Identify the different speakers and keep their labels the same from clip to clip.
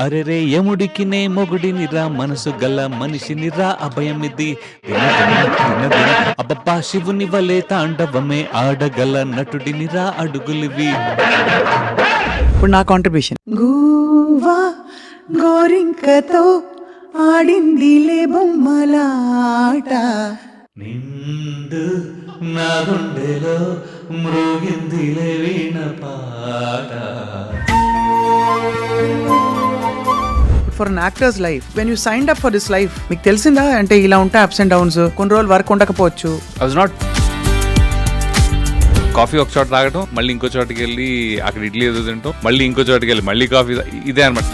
Speaker 1: అరెరే యముడికినే మొగుడినిరా మనసు గల మనిషినిరా అభయమిది దిన దిన దిన దిన అబ్బబ్బా శివుని వలే తాండవమే ఆడగల నటుడినిరా అడుగులివి.
Speaker 2: ఇప్పుడు నా కాంట్రిబ్యూషన్. గూవా గోరింకతో ఆడిందిలే బొమ్మలాట,
Speaker 1: నిండు నా గుండెలో మృగిందిలే వీణ పాట.
Speaker 2: For an actors life, when you signed up for this life, మీకు తెలిసిందా అంటే ఇలా ఉంటాయి అప్స్ అండ్ డౌన్స్, కొన్ని రోజులు వర్క్ ఉండకపోవచ్చు.
Speaker 1: ఐ వాజ్ నాట్ కాఫీ ఒక చోట తాగటం, మళ్ళీ ఇంకో చోటకి వెళ్ళి అక్కడ ఇడ్లీ ఏదో తింటాం, మళ్ళీ ఇంకో చోటకి వెళ్ళి మళ్ళీ కాఫీ, ఇదే అనమాట.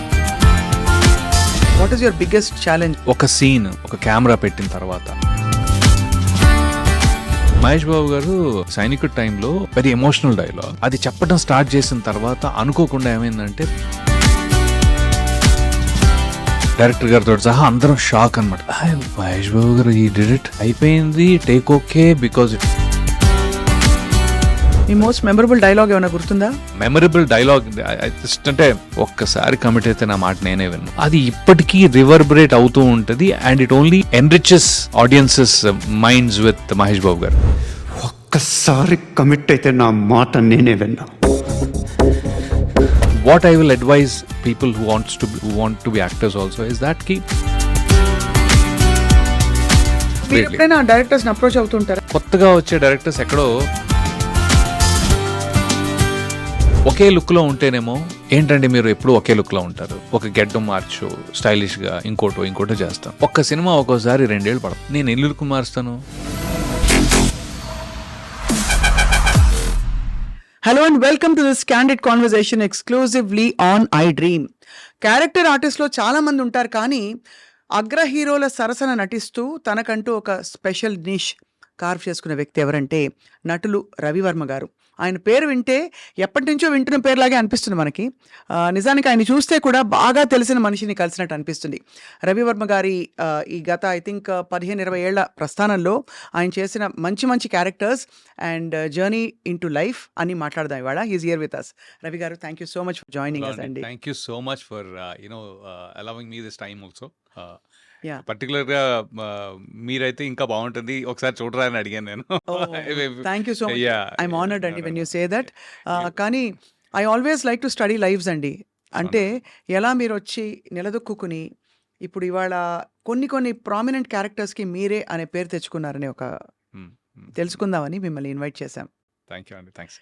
Speaker 2: What is your biggest challenge?
Speaker 1: ఒక సీన్, ఒక కెమెరా పెట్టిన తర్వాత మహేష్ బాబు గారు సైనికుడి టైంలో వెరీ ఎమోషనల్ డైలాగ్ అది చెప్పడం స్టార్ట్ చేసిన తర్వాత అనుకోకుండా ఏమైందంటే డైరెక్టర్ గారితో సహా అందరం షాక్ అనమాట. మహేష్ బాబు గారు ఈ డిడ్ ఇట్, అయిపోయింది, take okay. Because
Speaker 2: me most memorable dialogue ఏమైనా గుర్తుందా?
Speaker 1: మెమరబుల్ డైలాగ్ జస్ట్ అంటే ఒక్కసారి కమిట్ అయితే నా మాట నేనే విన్నాను, అది ఇప్పటికీ రివర్బరేట్ అవుతూ ఉంటది. And it only enriches audiences minds with Mahesh Babu గారు.
Speaker 3: ఒక్కసారి కమిట్ అయితే నా మాట నేనే విన్నా.
Speaker 1: What I will advise people who want to be actors also is that
Speaker 2: మీరు ఎప్పుడైనా డైరెక్టర్స్ అప్రోచ్ అవుతుంటారా?
Speaker 1: కొత్తగా వచ్చే డైరెక్టర్స్ ఎక్కడో ఒకే లుక్ లో ఉంటేనేమో ఏంటంటే మీరు ఎప్పుడు ఒకే లుక్ లో ఉంటారు, ఒక గెడ్డం మార్చు స్టైలిష్ గా ఇంకోటో చేస్తాను. ఒక్క సినిమా ఒక్కోసారి 2 ఏళ్ళు పడదు. నేను ఎన్ని లుక్ మారుస్తాను?
Speaker 2: Hello and welcome to this candid conversation exclusively on I dream. Character ఆర్టిస్ట్లో చాలా మంది ఉంటారు, కానీ అగ్ర హీరోల సరసన నటిస్తూ తనకంటూ ఒక స్పెషల్ నిష్ కార్వ్ చేసుకునే వ్యక్తి ఎవరంటే నటులు రవివర్మ గారు. ఆయన పేరు వింటే ఎప్పటి నుంచో వింటున్న పేరులాగే అనిపిస్తుంది మనకి. నిజానికి ఆయన చూస్తే కూడా బాగా తెలిసిన మనిషిని కలిసినట్టు అనిపిస్తుంది. రవివర్మ గారి ఈ గత ఐ థింక్ 15-20 ఏళ్ల ప్రస్థానంలో ఆయన చేసిన మంచి characters and journey in to life అని మాట్లాడదాం ఇవాళ. Is here with us. Ravi garu, thank you so much for joining us అండి.
Speaker 1: Thank you so much for allowing me this time also.
Speaker 2: Yeah.
Speaker 1: పర్టికులర్గా మీరైతే ఇంకా బాగుంటుంది, ఒకసారి చూడరా అని అడిగాను నేను.
Speaker 2: Thank you so much.
Speaker 1: Yeah,
Speaker 2: I'm
Speaker 1: yeah,
Speaker 2: honoured అండి
Speaker 1: no,
Speaker 2: when
Speaker 1: no,
Speaker 2: you say that.
Speaker 1: You-
Speaker 2: కానీ I always like to study lives అండి. అంటే ఎలా మీరు వచ్చి నిలదొక్కుని ఇప్పుడు ఇవాళ కొన్ని ప్రామినెంట్ క్యారెక్టర్స్కి మీరే అనే పేరు తెచ్చుకున్నారని ఒక తెలుసుకుందామని మిమ్మల్ని ఇన్వైట్ చేశాం.
Speaker 1: థ్యాంక్ యూ అండి, థ్యాంక్స్.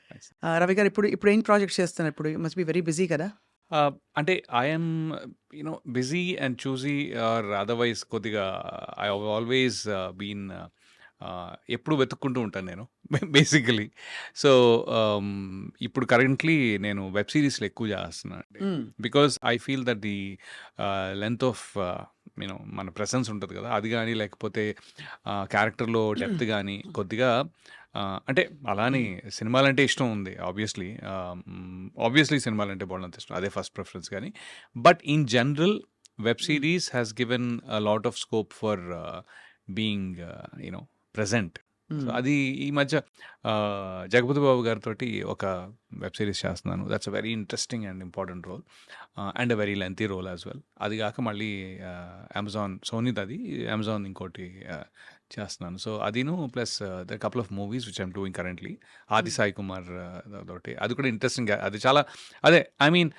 Speaker 2: రవి గారు, ఇప్పుడు ఏం ప్రాజెక్ట్స్ చేస్తున్నారు? ఇప్పుడు మస్ట్ బి వెరీ బిజీ కదా?
Speaker 1: అంటే I'm busy and choosy or otherwise కొద్దిగా ఐ ఆల్వేస్ బీన్ ఎప్పుడు వెతుక్కుంటూ ఉంటాను నేను బేసికలీ. సో ఇప్పుడు కరెంట్లీ నేను వెబ్ సిరీస్లో ఎక్కువ చేస్తున్నాను అండి. Because I feel that the length of మన ప్రెసెన్స్ ఉంటుంది కదా, అది కానీ లేకపోతే క్యారెక్టర్లో డెప్త్ కానీ కొద్దిగా అంటే అలానే సినిమాలంటే ఇష్టం ఉంది ఆబ్వియస్లీ సినిమాలంటే బాగుంది ఇష్టం, అదే ఫస్ట్ ప్రిఫరెన్స్. కానీ but in general web series has given a lot of scope for being present. So అది ఈ మధ్య జగపతి బాబు గారితో ఒక వెబ్ సిరీస్ చేస్తున్నాను. That's a very interesting and important role and a very lengthy role as well. అది కాక మళ్ళీ Amazon సోనీది, అది అమెజాన్ ఇంకోటి చేస్తున్నాను. సో అదిను plus the couple of movies which I'm doing currently. Aadi Sai Kumar తోటి అది కూడా ఇంట్రెస్టింగ్. అది చాలా అదే ఐ మీన్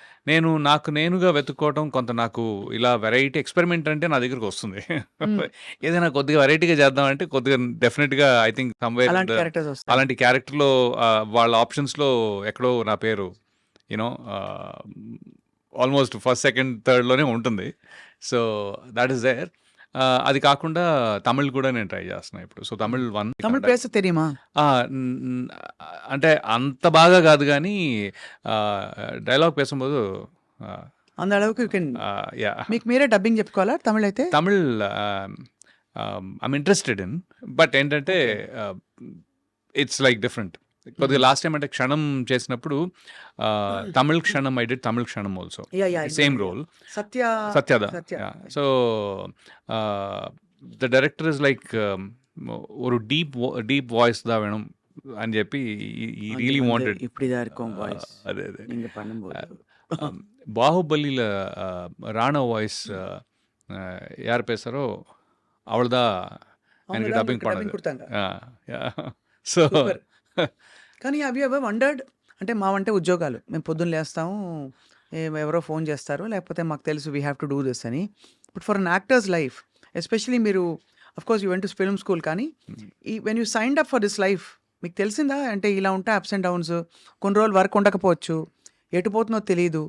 Speaker 1: నాకు నేనుగా వెతుక్కోవటం, కొంత నాకు ఇలా వెరైటీ ఎక్స్పెరిమెంట్ అంటే నా దగ్గరకు వస్తుంది. ఏదైనా కొద్దిగా వెరైటీగా చేద్దామంటే కొద్దిగా డెఫినెట్గా ఐ థింక్ సమ్వేర్
Speaker 2: అలాంటి క్యారెక్టర్స్ వస్తాయి.
Speaker 1: అలాంటి క్యారెక్టర్లో వాళ్ళ ఆప్షన్స్లో ఎక్కడో నా పేరు ఆల్మోస్ట్ ఫస్ట్ సెకండ్ థర్డ్లోనే ఉంటుంది. So that is there. అది కాకుండా తమిళ్ కూడా నేను ట్రై చేస్తున్నా ఇప్పుడు. సో తమిళ్
Speaker 2: తమిళ పేస తెలియమా?
Speaker 1: అంటే అంత బాగా కాదు, కానీ డైలాగ్ పేసుம்போదు
Speaker 2: అంద అళవుకు యూ కెన్.
Speaker 1: యా,
Speaker 2: మీకు మీరే డబ్బింగ్ చెప్పుకోవాలా తమిళ అయితే?
Speaker 1: Tamil I'm interested in, but ఏంటంటే ఇట్స్ లైక్ డిఫరెంట్. కొద్దిగా లాస్ట్ టైం అంటే క్షణం చేసినప్పుడు Tamil Kshanam I did Tamil Kshanam also, same role, సత్యదా. So the director is like ஒரு డీప్ వాయిస్ దా వేణం అని చెప్పి ఈ రియలీ వాంటెడ్.
Speaker 2: இப்படிதான் இருக்கும் வாய்ஸ்
Speaker 1: అదే
Speaker 2: நீங்க பண்ணும்போது.
Speaker 1: ಬಾಹುಬಲಿಲ ರಾಣಾ ವಾಯ್ಸ್ ಯಾರು பேசுறோ ಅವಳ್ದ ఆయనకి
Speaker 2: అవును
Speaker 1: డబ్బింగ్
Speaker 2: డబ్బింగ్
Speaker 1: పడదు.
Speaker 2: కుడతాంగా.
Speaker 1: So
Speaker 2: super. కానీ హావ్ యూ ఎవర్ వండర్డ్, అంటే మావంటే ఉద్యోగాలు, మేము పొద్దున్న లేస్తాము, ఎవరో ఫోన్ చేస్తారు, లేకపోతే మాకు తెలుసు we have to do this అని. But for an actors life, especially మీరు course you went to film school, కానీ ఈ when you signed up for this life మీకు తెలిసిందా అంటే ఇలా ఉంటాయి అప్స్ అండ్ డౌన్స్, కొన్ని రోజులు వర్క్ ఉండకపోవచ్చు, ఎటు పోతుందో తెలియదు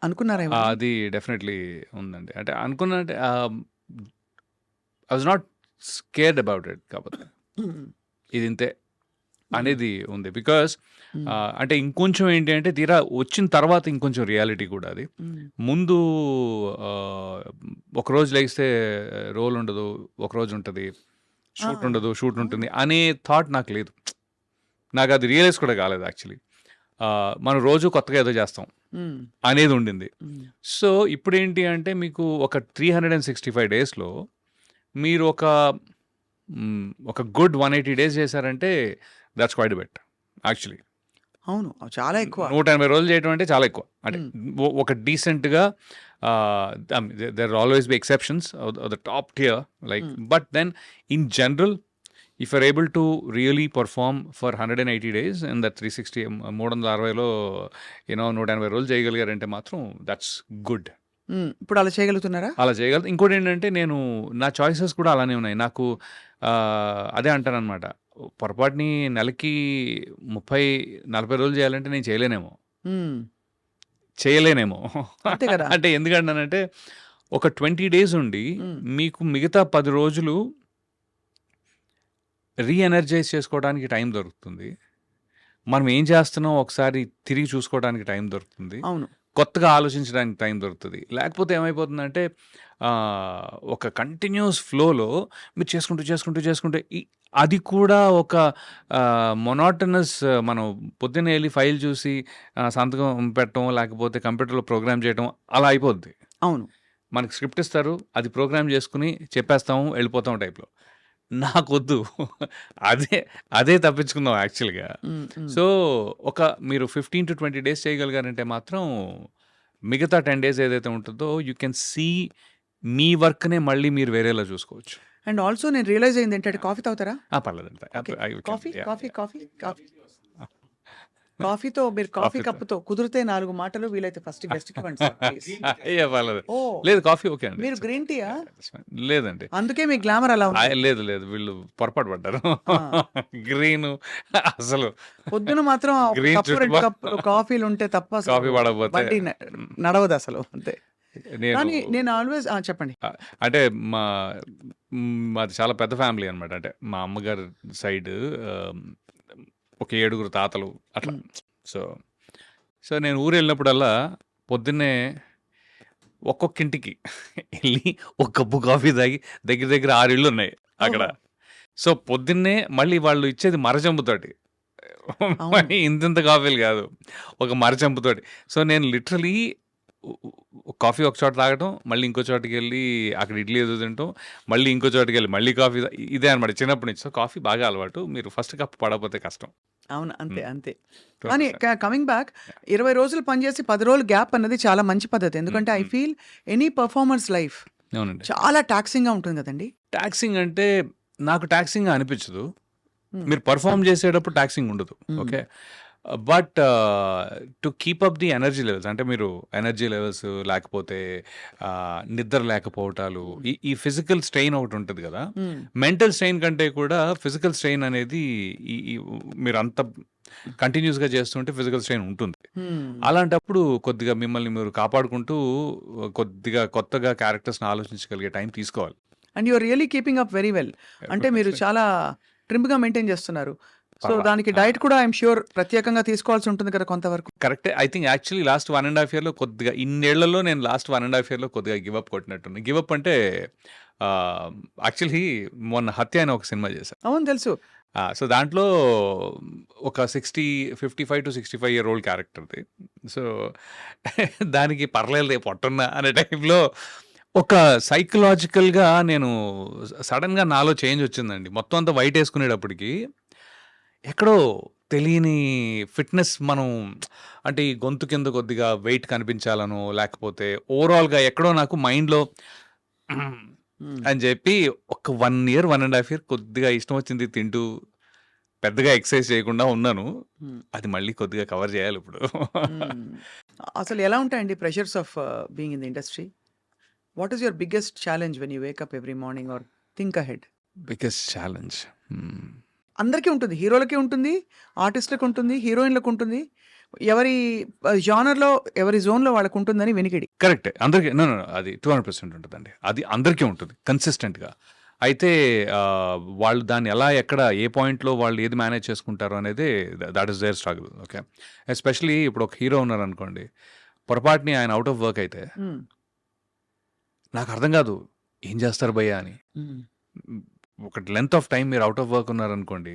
Speaker 2: అనుకున్నారా ఏమన్నా?
Speaker 1: అది డెఫినెట్లీ ఉందండి. అంటే అనుకున్నా అంటే I was not scared about it. కాకపోతే ఇది ఇంతే అనేది ఉంది. బికాస్ అంటే ఇంకొంచెం ఏంటి అంటే తీరా వచ్చిన తర్వాత ఇంకొంచెం రియాలిటీ కూడా అది. ముందు ఒకరోజు లేస్తే రోల్ ఉండదు, ఒకరోజు ఉంటుంది, షూట్ ఉండదు, షూట్ ఉంటుంది అనే థాట్ నాకు లేదు. నాకు అది రియలైజ్ కూడా కాలేదు యాక్చువల్లీ. మనం రోజు కొత్తగా ఏదో చేస్తాం అనేది ఉండింది. సో ఇప్పుడు ఏంటి అంటే మీకు ఒక 365 డేస్లో మీరు ఒక గుడ్ 180 డేస్ చేశారంటే దట్స్ క్వైట్ బెట్ యాక్చువల్లీ.
Speaker 2: అవును, చాలా ఎక్కువ.
Speaker 1: 180 రోజులు చేయడం అంటే చాలా ఎక్కువ. అంటే ఒక డీసెంట్గా there always be exceptions the top tier like, but then in general if you're able to really perform for 180 days and that 360 360లో 180 రోజులు చేయగలిగారంటే మాత్రం దట్స్ గుడ్.
Speaker 2: ఇప్పుడు అలా చేయగలుగుతున్నారా?
Speaker 1: అలా చేయగలదు. ఇంకోటి ఏంటంటే నా చాయిసెస్ కూడా అలానే ఉన్నాయి. నాకు అదే అంటానన్నమాట, పొరపాటుని నెలకి 30-40 రోజులు చేయాలంటే నేను చేయలేనేమో.
Speaker 2: అంతే కదా.
Speaker 1: అంటే ఎందుకంటానంటే ఒక 20 డేస్ ఉండి మీకు మిగతా 10 రోజులు రీఎనర్జైజ్ చేసుకోవడానికి టైం దొరుకుతుంది. మనం ఏం చేస్తున్నాం ఒకసారి తిరిగి చూసుకోవడానికి టైం దొరుకుతుంది.
Speaker 2: అవును,
Speaker 1: కొత్తగా ఆలోచించడానికి టైం దొరుకుతుంది. లేకపోతే ఏమైపోతుందంటే ఒక కంటిన్యూస్ ఫ్లోలో మీరు చేసుకుంటూ అది కూడా ఒక మొనాటనస్, మనం పొద్దున్నే వెళ్ళి ఫైల్ చూసి సంతకం పెట్టడం, లేకపోతే కంప్యూటర్లో ప్రోగ్రామ్ చేయడం అలా అయిపోద్ది.
Speaker 2: అవును.
Speaker 1: మనకి స్క్రిప్ట్ ఇస్తారు, అది ప్రోగ్రామ్ చేసుకుని చెప్పేస్తాము, వెళ్ళిపోతాం టైప్లో. నాకొద్దు. అదే తప్పించుకుందాం యాక్చువల్గా. సో మీరు 15 to 20 డేస్ చేయగలిగారంటే మాత్రం మిగతా 10 డేస్ ఏదైతే ఉంటుందో యూ కెన్ సీ మీ వర్క్నే మళ్ళీ మీరు వేరేలా చూసుకోవచ్చు.
Speaker 2: అండ్ ఆల్సో నేను రియలైజ్ అయింది ఏంటంటే, కాఫీ తాగుతారా?
Speaker 1: పర్లేదండి.
Speaker 2: కాఫీ కాఫీ కాఫీ కాఫీ కాఫీతో మీరు కాఫీ కప్పుతో కుదిరితే 4 మాటలు, వీలైతే ఫస్ట్ గెస్ట్కి ఇవ్వండి సార్, ప్లీజ్.
Speaker 1: పర్లేదు.
Speaker 2: ఓ,
Speaker 1: లేదు, కాఫీ ఓకే అండి.
Speaker 2: మీరు గ్రీన్ టీయా?
Speaker 1: లేదండి,
Speaker 2: అందుకే మీ గ్లామర్ అలా ఉంది.
Speaker 1: లేదు వీళ్ళు పొరపాటు పడ్డారు. గ్రీన్ అసలు
Speaker 2: పొద్దున మాత్రం ఒక
Speaker 1: Green
Speaker 2: కప్పు 2 కప్పులు కాఫీలు ఉంటే తప్ప అసలు
Speaker 1: కాఫీ పడకపోతే
Speaker 2: బండి నడవదు అసలు, అంతే.
Speaker 1: నేను
Speaker 2: కానీ నేను ఆల్వేస్ చెప్పండి.
Speaker 1: అంటే మాది చాలా పెద్ద ఫ్యామిలీ అనమాట. అంటే మా అమ్మగారి సైడ్ ఒక 7 తాతలు అట్లా. సో నేను ఊరు వెళ్ళినప్పుడల్లా పొద్దున్నే ఒక్కొక్క ఇంటికి వెళ్ళి ఒక కప్పు కాఫీ తాగి దగ్గర 6 ఇళ్ళు ఉన్నాయి అక్కడ. సో పొద్దున్నే మళ్ళీ వాళ్ళు ఇచ్చేది మరచెంపుతోటి, ఇంత కాఫీలు కాదు, ఒక మరచెంపుతోటి. సో నేను లిటరలీ కాఫీ ఒక చోట తాగటం, మళ్ళీ ఇంకో చోటుకి వెళ్ళి అక్కడ ఇడ్లీ ఏదో తింటాం, మళ్ళీ ఇంకో చోటుకి వెళ్ళి మళ్ళీ కాఫీ, ఇదే అనమాట చిన్నప్పటి నుంచి. సో కాఫీ బాగా అలవాటు. మీరు ఫస్ట్ కప్ పడకపోతే కష్టం.
Speaker 2: అవును, అంతే. కానీ కమింగ్ బ్యాక్, 20 రోజులు పనిచేసి 10 రోజులు గ్యాప్ అన్నది చాలా మంచి పద్ధతి. ఎందుకంటే I feel any performers life
Speaker 1: అవునండి,
Speaker 2: చాలా టాక్సింగ్ గా ఉంటుంది కదండి.
Speaker 1: టాక్సింగ్ అంటే నాకు టాక్సింగ్ అనిపించదు. మీరు పర్ఫామ్ చేసేటప్పుడు టాక్సింగ్ ఉండదు, okay. But to keep up the energy levels, అంటే మీరు ఎనర్జీ లెవెల్స్ లేకపోతే నిద్ర లేకపోవటాలు, ఈ ఫిజికల్ స్ట్రెయిన్ ఒకటి ఉంటుంది కదా. మెంటల్ స్ట్రెయిన్ కంటే కూడా ఫిజికల్ స్ట్రెయిన్ అనేది మీరు అంత కంటిన్యూస్గా చేస్తుంటే ఫిజికల్ స్ట్రెయిన్ ఉంటుంది. అలాంటప్పుడు కొద్దిగా మిమ్మల్ని మీరు కాపాడుకుంటూ కొద్దిగా కొత్తగా క్యారెక్టర్స్ని ఆలోచించగలిగే టైం తీసుకోవాలి.
Speaker 2: And you're really keeping up very well. అంటే మీరు చాలా ట్రిమ్గా మెయింటైన్ చేస్తున్నారు. సో దానికి డైట్ కూడా ఐఎమ్ ష్యూర్ ప్రత్యేకంగా తీసుకోవాల్సి ఉంటుంది కదా కొంతవరకు.
Speaker 1: కరెక్టే. ఐ థింక్ యాక్చువల్లీ లాస్ట్ 1.5 yearలో కొద్దిగా, ఇన్నేళ్లలో నేను లాస్ట్ 1.5 yearలో కొద్దిగా గివప్ కొట్టినట్టుంది. గివప్ అంటే యాక్చువల్లీ మొన్న హత్య అని ఒక సినిమా చేశాను.
Speaker 2: అవును, తెలుసు.
Speaker 1: సో దాంట్లో ఒక 55 to 65 year old క్యారెక్టర్ది. సో దానికి పర్లేదు రేపు పొట్టున్నా అనే టైంలో ఒక సైకలాజికల్గా నేను సడన్గా నాలో చేంజ్ వచ్చిందండి. మొత్తం అంతా వైట్ వేసుకునేటప్పటికి ఎక్కడో తెలియని ఫిట్‌నెస్ మనం అంటే ఈ గొంతు కింద కొద్దిగా వెయిట్ కనిపించాలనో, లేకపోతే ఓవరాల్‌గా ఎక్కడో నాకు మైండ్‌లో
Speaker 2: హ్మ్.
Speaker 1: అని చెప్పి ఒక 1 ఇయర్, 1 ½ ఇయర్ కొద్దిగా ఇష్టం వచ్చింది తింటూ పెద్దగా ఎక్సర్సైజ్ చేయకుండా ఉన్నాను.
Speaker 2: హ్మ్.
Speaker 1: అది మళ్ళీ కొద్దిగా కవర్ చేయాలిప్పుడు.
Speaker 2: హ్మ్. అసలు ఎలా ఉంటాయండి pressures of being in the industry? What is your biggest challenge when you wake up every morning or think ahead?
Speaker 1: Biggest challenge.
Speaker 2: అందరికీ ఉంటుంది. హీరోలకి ఉంటుంది, ఆర్టిస్ట్‌లకి ఉంటుంది, హీరోయిన్‌లకి ఉంటుంది. ఎవరి జానర్‌లో, ఎవరి జోన్‌లో వాళ్ళకుంటుందని వినికిడి.
Speaker 1: కరెక్టే. అందరికి నో, నో, నో. అది 200% ఉంటదండి. అది అందరికీ ఉంటుంది కన్సిస్టెంట్‌గా. అయితే వాళ్ళు దాన్ని ఎలా, ఎక్కడ, ఏ పాయింట్‌లో వాళ్ళు ఏది మేనేజ్ చేసుకుంటారు అనేది that is their struggle. Okay. Especially ఇప్పుడు ఒక హీరో ఉన్నారనుకోండి. పొరపాటుని ఆయన ఔట్ ఆఫ్ వర్క్ అయితే
Speaker 2: హ్మ్.
Speaker 1: నాకు అర్థం కాదు. ఏం చేస్తారు భయ్యా అని.
Speaker 2: హ్మ్.
Speaker 1: ఒక లెంత్ ఆఫ్ టైమ్ మీరు ఔట్ ఆఫ్ వర్క్ ఉన్నారనుకోండి.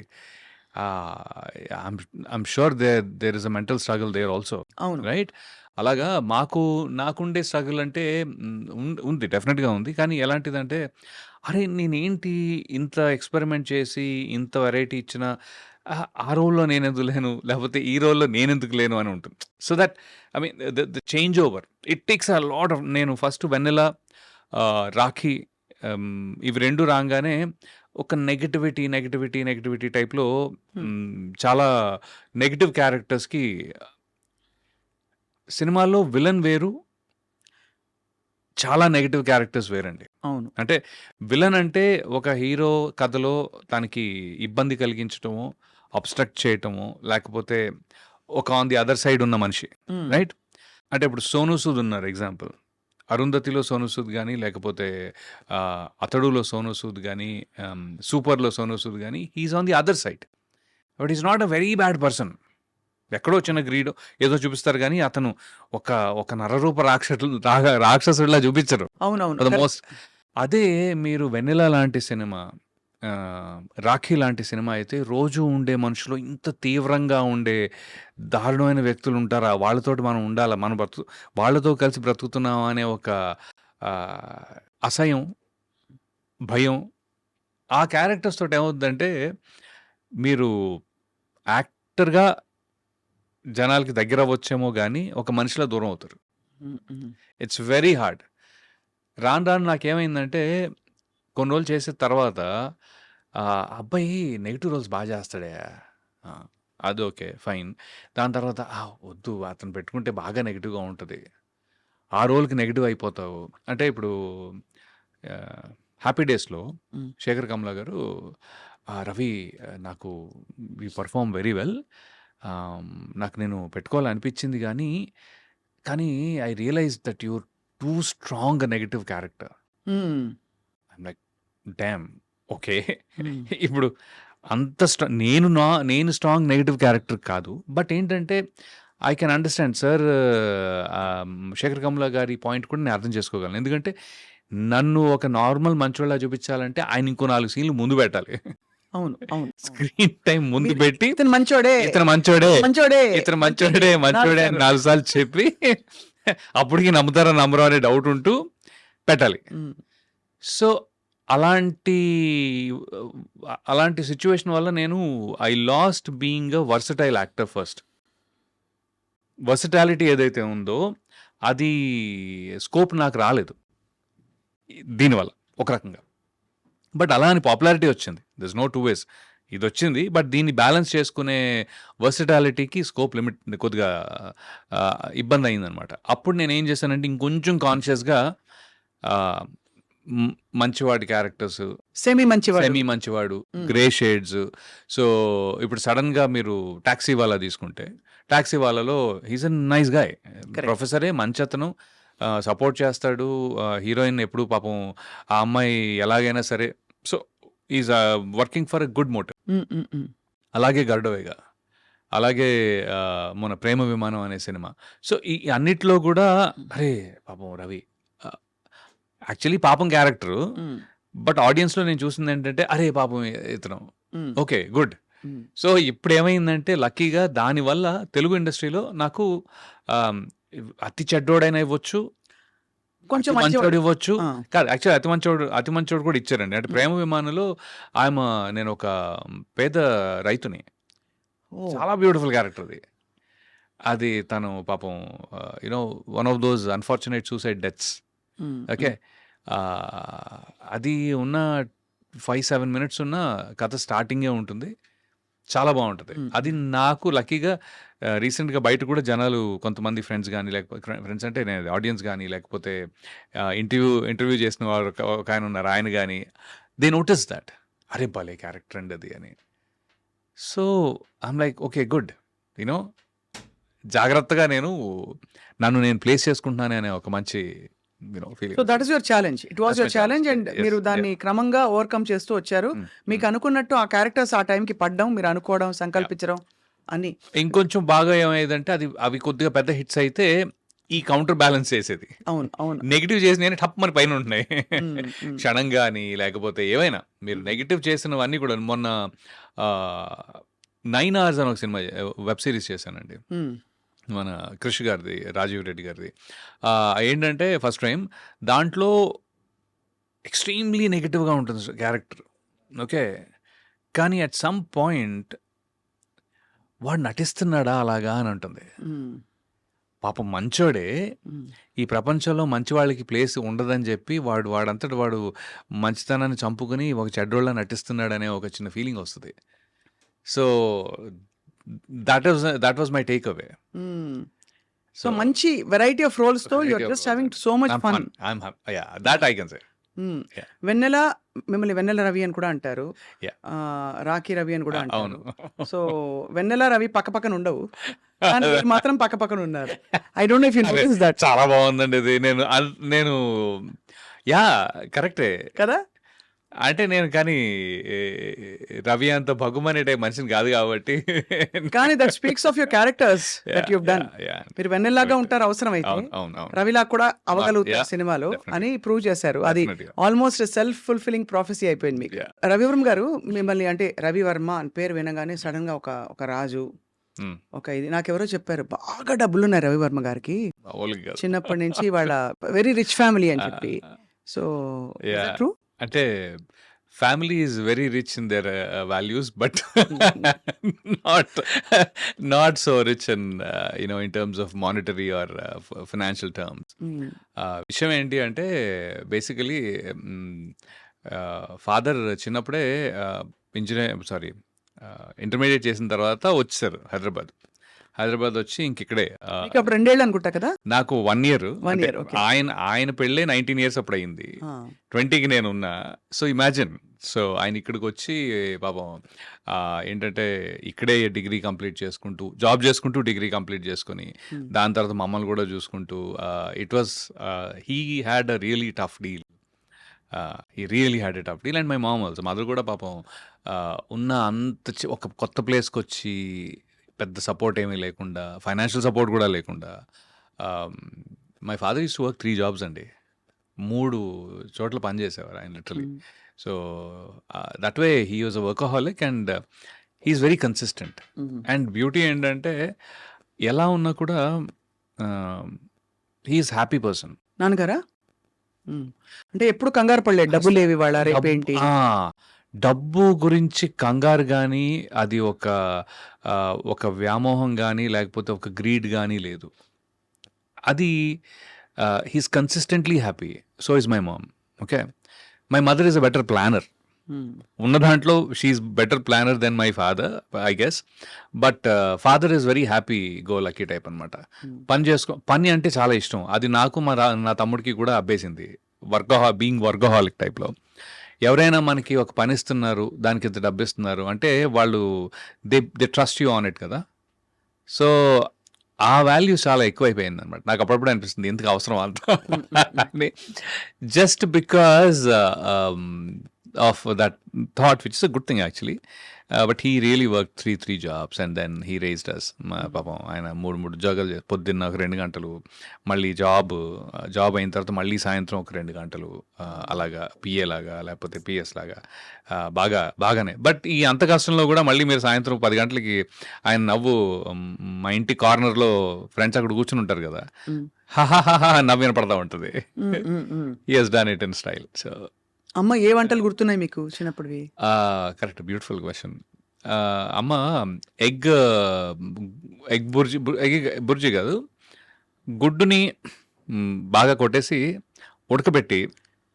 Speaker 1: I'm sure there is a mental struggle there also.
Speaker 2: అవును.
Speaker 1: రైట్? అలాగా నాకుండే స్ట్రగుల్ అంటే ఉంది. డెఫినెట్‌గా ఉంది. కానీ ఎలాంటిదంటే, అరే! నేనేంటి ఇంత ఎక్స్‌పెరిమెంట్ చేసి, ఇంత వెరైటీ ఇచ్చినా ఆ రోల్‌లో నేనెందుకు లేను? లేకపోతే ఈ రోల్‌లో నేనెందుకు లేను అని ఉంటుంది. So that I mean the change over. It takes a lot of నేను ఫస్ట్ 'వెన్నెల', 'రాఖీ' ఇవి 2 రాంగానే ఒక నెగటివిటీ టైప్‌లో చాలా నెగెటివ్ క్యారెక్టర్స్‌కి సినిమాల్లో విలన్ వేరు. చాలా నెగెటివ్ క్యారెక్టర్స్ వేరండి.
Speaker 2: అవును.
Speaker 1: అంటే విలన్ అంటే ఒక హీరో కథలో తనకి ఇబ్బంది కలిగించటమో, అబ్‌స్ట్రక్ట్ చేయటమో, లేకపోతే ఒక ఆన్ ది అదర్ సైడ్ ఉన్న మనిషి.
Speaker 2: హ్మ్.
Speaker 1: రైట్? అంటే ఇప్పుడు 'సోనూ సూద్' ఉన్నారు ఎగ్జాంపుల్. 'అరుంధతిలో' 'సోనూ సూద్' గాని, లేకపోతే 'అతడులో' 'సోనూ సూద్' గాని, 'సూపర్‌లో' 'సోనూ సూద్' గాని, he is on the other side. But he is not a very bad person. ఎక్కడో చిన్న గ్రీడో ఏదో చూపిస్తారు గానీ, అతను ఒక ఒక నరరూప రాక్షసుడిలా చూపించరు.
Speaker 2: అవునవును.
Speaker 1: For the
Speaker 2: correct.
Speaker 1: మోస్ట్. అదే మీరు 'వెన్నెల' లాంటి సినిమా, 'రాఖీ' లాంటి సినిమా అయితే రోజు ఉండే మనుషులు ఇంత తీవ్రంగా ఉండే దారుణమైన వ్యక్తులు ఉంటారా? వాళ్ళతోటి మనం ఉండాలా? మనం వాళ్ళతో కలిసి బ్రతుకుతున్నామా అనే ఒక అసహ్యం, భయం ఆ క్యారెక్టర్స్ తోటి ఏమవుద్దంటే, మీరు యాక్టర్‌గా జనాలకి దగ్గరవ్వచ్చేమో గానీ, ఒక మనిషిలా దూరం అవుతారు.
Speaker 2: హ్మ్. హ్మ్.
Speaker 1: It's very hard. రాను రాను నాకేమైందంటే, కొన్ని రోజులు చేసిన తర్వాత అబ్బాయి నెగెటివ్ రోల్స్ బా చేస్తాడే. ఆ! అది ఓకే. ఫైన్. దాని తర్వాత వద్దు అతను పెట్టుకుంటే బాగా నెగెటివ్‌గా ఉంటది. ఆ రోల్‌కి నెగెటివ్ అయిపోతావు. అంటే ఇప్పుడు 'హ్యాపీ డేస్‌లో'
Speaker 2: హ్మ్.
Speaker 1: శేఖర్ కమ్ల గారు రవి, నాకు యూ పెర్ఫార్మ్ వెరీ వెల్. నాకు నేను పెట్టుకోవాలనిపించింది కానీ I realized that your too strong negative character.
Speaker 2: Hmm.
Speaker 1: I'm like damn! Okay.
Speaker 2: Hmm.
Speaker 1: ఇప్పుడు అంత నేను స్ట్రాంగ్ నెగెటివ్ క్యారెక్టర్ కాదు. బట్ ఏంటంటే I can understand sir, Shekhar Kammula గారి పాయింట్ కూడా నేను అర్థం చేసుకోగలను. ఎందుకంటే నన్ను ఒక నార్మల్ మంచోడిలా చూపించాలంటే ఆయన ఇంకో 4 సీన్‌లు ముందు పెట్టాలి.
Speaker 2: అవును. అవును.
Speaker 1: స్క్రీన్ టైమ్ ముందు
Speaker 2: మీరు
Speaker 1: పెట్టి
Speaker 2: ఇతను మంచోడే.
Speaker 1: ఇతను మంచోడే,
Speaker 2: మంచోడే.
Speaker 1: ఇతను మంచోడే అని
Speaker 2: సార్లు.
Speaker 1: 4 సార్లు చెప్పి అప్పటికి నమ్ముతారో నమ్మరో అనే డౌట్ ఉంటూ పెట్టాలి.
Speaker 2: హ్మ్.
Speaker 1: సో, అలాంటి అలాంటి సిట్యుయేషన్ వల్ల నేను I last being a versatile actor first. Versatility ఏదైతే ఉందో అది స్కోప్ నాకు రాలేదు దీనివల్ల ఒక రకంగా. బట్ అలా అని పాపులారిటీ వచ్చింది. There is no two ways. ఇదొచ్చింది. బట్ దీన్ని బ్యాలెన్స్ చేసుకునే వర్సటాలిటీకి స్కోప్ లిమిట్ కొద్దిగా ఇబ్బందయిందనమాట. అప్పుడు నేనేం చేశానంటే ఇంకొంచెం కాన్షియస్‌గా ఆహ్, మంచివాడి క్యారెక్టర్స్,
Speaker 2: సెమీ మంచివాడు.
Speaker 1: సెమీ మంచివాడు,
Speaker 2: హ్మ్.
Speaker 1: Grey shades. సో, ఇప్పుడు సడెన్‌గా మీరు 'టాక్సీ వాలా' తీసుకుంటే, 'టాక్సీ వాలా'లో he is a nice guy.
Speaker 2: Correct.
Speaker 1: ప్రొఫెసరే మంచతను. సపోర్ట్ చేస్తాడు. హీరోయిన్ ఎప్పుడు పాపం ఆ అమ్మాయి ఎలాగైనా సరే so, is working for a good motive.
Speaker 2: Hmm. Hmm. హ్మ్.
Speaker 1: అలాగే 'గరుడవేగ'. అలాగే మొన్న 'ప్రేమ విమానం' అనే సినిమా. సో, ఈ అన్నిట్లో గూడా అరే! పాపం రవి యాక్చువల్లీ పాపం క్యారెక్టరు.
Speaker 2: హ్మ్.
Speaker 1: బట్ ఆడియన్స్‌లో నేను చూసిందేంటంటే, అరే! పాపం ఇతను
Speaker 2: హ్మ్.
Speaker 1: ఓకే. గుడ్.
Speaker 2: హ్మ్.
Speaker 1: సో, ఇప్పుడేమైందంటే లక్కీగా దానివల్ల తెలుగు ఇండస్ట్రీలో నాకు ఆహ్, అతి చెడ్డోడైనా ఇవ్వచ్చు,
Speaker 2: కొంచెం
Speaker 1: అతి
Speaker 2: మంచివాడు.
Speaker 1: మంచోడు ఇవ్వచ్చు.
Speaker 2: ఆ!
Speaker 1: కాదు యాక్చువల్లీ అతి మంచోడు కూడా ఇచ్చారండి. అంటే
Speaker 2: హ్మ్.
Speaker 1: 'ప్రేమ విమానంలో' నేనొక పేద రైతుని.
Speaker 2: ఓ
Speaker 1: చాలా బ్యూటిఫుల్ క్యారెక్టర్ అది. అది తను పాపం you know one of those unfortunate suicide deaths. Okay. అది ఉన్న 5-7 మినిట్స్ ఉన్న కథ స్టార్టింగే ఉంటుంది. చాలా బాగుంటుంది. అది నాకు లక్కీగా రీసెంట్గా బయట కూడా జనాలు కొంతమంది ఫ్రెండ్స్ కానీ, లేకపోతే ఫ్రెండ్స్ అంటే నేను ఆడియన్స్ కానీ, లేకపోతే ఇంటర్వ్యూ చేసిన వారు ఒక ఆయన ఉన్నారు, ఆయన కానీ దే నోటీస్ దట్ అరే భలే క్యారెక్టర్ అండి అది అని. So I'm like okay good, you know జాగ్రత్తగా నన్ను నేను ప్లేస్ చేసుకుంటున్నాను అనే ఒక మంచి
Speaker 2: so
Speaker 1: feeling.
Speaker 2: That is your challenge. It was
Speaker 1: That's my
Speaker 2: your challenge
Speaker 1: challenge.
Speaker 2: And
Speaker 1: Yes,
Speaker 2: మీరు
Speaker 1: yeah.
Speaker 2: దాన్ని క్రమంగా ఓవర్కమ్ చేస్తూ వచ్చారు. మీకు అనుకున్నట్టు ఆ క్యారెక్టర్స్ ఆ టైంకి పడ్డం, మీరు అనుకోవడం, సంకల్పించడం అన్ని.
Speaker 1: ఇంకొంచెం బాగా ఏమైందంటే అవి కొద్దిగా పెద్ద హిట్స్ అయితే ఈ కౌంటర్ బ్యాలెన్స్ చేసేది.
Speaker 2: అవును అవును.
Speaker 1: నెగిటివ్ చేసిన టప్ మన పైన ఉంటున్నాయి.
Speaker 2: మ్మ్, మ్మ్.
Speaker 1: క్షణం కానీ లేకపోతే ఏవైనా మీరు నెగిటివ్ చేసినవన్నీ కూడా మొన్న 9 hours అని ఒక సినిమా వెబ్ సిరీస్ చేశానండి,
Speaker 2: మ్మ్.
Speaker 1: మన కృషి గారిది, రాజీవ్ రెడ్డి గారిది. ఏంటంటే ఫస్ట్ టైం దాంట్లో ఎక్స్ట్రీమ్లీ నెగిటివ్గా ఉంటుంది క్యారెక్టర్. ఓకే. కానీ అట్ సమ్ పాయింట్ వాడు నటిస్తున్నాడా అలాగా అని ఉంటుంది.
Speaker 2: మ్మ్.
Speaker 1: పాపం మంచోడే,
Speaker 2: మ్మ్.
Speaker 1: ఈ ప్రపంచంలో మంచి వాళ్ళకి ప్లేస్ ఉండదని చెప్పి వాడంతటి వాడు మంచితనాన్ని చంపుకుని ఒక చెడ్డోళ్ళ నటిస్తున్నాడనే ఒక చిన్న ఫీలింగ్ వస్తుంది. So that was my takeaway.
Speaker 2: మ్మ్. సో మంచి వెరైటీ ఆఫ్ రోల్స్ తో you are just having so much fun.
Speaker 1: That I can say. Yeah.
Speaker 2: Vennela, మిమ్మల్ని వెన్నెల రవి అని కూడా అంటారు,
Speaker 1: Yeah.
Speaker 2: రాఖీ రవి అని కూడా
Speaker 1: అవును.
Speaker 2: అంటారు. సో వెన్నెల రవి పక్క పక్కన ఉండవు, కానీ మీరు మాత్రం పక్క పక్కన ఉన్నారు. I don't no if you notice that.
Speaker 1: చాలా బాగుందండి ఇది. నేను యా కరెక్టే
Speaker 2: కదా.
Speaker 1: అంటే కానీ రవి అంత భగుమనే టైప్ మనిషిని కాదు కాబట్టి.
Speaker 2: కానీ that speaks of your characters that you've done. మీరు వెన్నెల్లాగా ఉంటారు అవసరం అయితే,
Speaker 1: అవును.
Speaker 2: రవిలా కూడా అవ్వగలుగుతారు
Speaker 1: Yeah,
Speaker 2: సినిమాలో
Speaker 1: definitely.
Speaker 2: అని ప్రూవ్ చేశారు. అది
Speaker 1: Definitely.
Speaker 2: Almost self fulfilling prophecy అయిపోయింది మీకు.
Speaker 1: Yeah.
Speaker 2: రవివర్మ గారు మిమ్మల్ని అంటే రవివర్మ అని పేరు వినగానే సడన్ గా ఒక రాజు, ఒక ఇది నాకెవరో చెప్పారు, బాగా డబ్బులు ఉన్నాయి రవివర్మ గారికి చిన్నప్పటి నుంచి, వాళ్ళ వెరీ రిచ్ ఫ్యామిలీ అని చెప్పి. So
Speaker 1: Yeah.
Speaker 2: ట్రూ?
Speaker 1: అంటే family is very rich in their values, but not so rich in terms of monetary or financial terms. విషయం ఏంటి అంటే బేసికలీ ఫాదర్ చిన్నప్పుడే ఇంటర్మీడియట్ చేసిన తర్వాత వచ్చారు హైదరాబాద్ వచ్చి ఇంకిక్కడే.
Speaker 2: మీకు అప్పుడు 2 ఏళ్ళు అనుకుంటా కదా.
Speaker 1: నాకు 1 year.
Speaker 2: 1 year, okay.
Speaker 1: ఆయన పెళ్ళే 19 years అప్పుడు అయింది, 20కి నేనున్నా. So imagine. సో ఆయన ఇక్కడికి వచ్చి పాపం ఏంటంటే ఇక్కడే డిగ్రీ కంప్లీట్ చేసుకుంటూ, జాబ్ చేసుకుంటూ డిగ్రీ కంప్లీట్ చేసుకుని, దాని తర్వాత మమ్మల్ని కూడా చూసుకుంటూ, it was he had a really tough deal. And my mom also, mother కూడా పాపం ఉన్న ఒక కొత్త ప్లేస్కి వచ్చి పెద్ద సపోర్ట్ ఏమీ లేకుండా, ఫైనాన్షియల్ సపోర్ట్ కూడా లేకుండా. My father used to work 3 jobs అండి, 3 చోట్ల పనిచేసేవారు ఆయన literally. So that way he was a workaholic and he's very consistent. And beauty ఏంటంటే ఎలా ఉన్నా కూడా హీఈస్ హ్యాపీ పర్సన్.
Speaker 2: నాన్నగారా అంటే ఎప్పుడు కంగారు పడలేదు, డబ్బులు లేవి వాళ్ళ రేపేంటి.
Speaker 1: డబ్బు గురించి కంగారు కానీ, అది ఒక వ్యామోహం కానీ, లేకపోతే ఒక గ్రీడ్ కానీ లేదు. అది he's consistently happy. So is my mom. Okay. My mother is a better planner. ఉన్న దాంట్లో she's better planner than my father I guess. But father is very happy go lucky type అనమాట. పని అంటే చాలా ఇష్టం. అది నాకు నా తమ్ముడికి కూడా అబ్బేసింది, బీయింగ్ వర్కహాలిక్ టైప్లో. ఎవరైనా మనకి ఒక పని ఇస్తున్నారు, దానికి ఇంత డబ్బు ఇస్తున్నారు అంటే వాళ్ళు they trust you on it కదా. సో ఆ వాల్యూస్ చాలా ఎక్కువైపోయింది అనమాట. నాకు అప్పుడప్పుడు అనిపిస్తుంది ఎందుకు అవసరం అంత, just because of that thought, which is a good thing actually. But he really work 3 jobs and then he raised us. పాపం ఆయన 3 ఉద్యోగాలు పొద్దున్న ఒక 2 గంటలు, మళ్ళీ జాబ్ అయిన తర్వాత మళ్ళీ సాయంత్రం ఒక 2 గంటలు, అలాగా పిఏ లాగా లేకపోతే పిఎస్ లాగా బాగానే. బట్ ఈ అంత కష్టంలో కూడా మళ్ళీ మీరు సాయంత్రం 10 గంటలకి ఆయన నవ్వు, మా ఇంటి కార్నర్లో ఫ్రెండ్స్ అక్కడ కూర్చుని ఉంటారు కదా, హాహాహా నవ్వు వినపడతా ఉంటుంది. He has done it in style. So
Speaker 2: అమ్మ ఏ వంటలు గుర్తున్నాయి మీకు చిన్నప్పుడువి?
Speaker 1: Correct, beautiful question. అమ్మ ఎగ్ ఎగ్ బుర్జీ కాదు, గుడ్డుని బాగా కొట్టేసి ఉడకబెట్టి,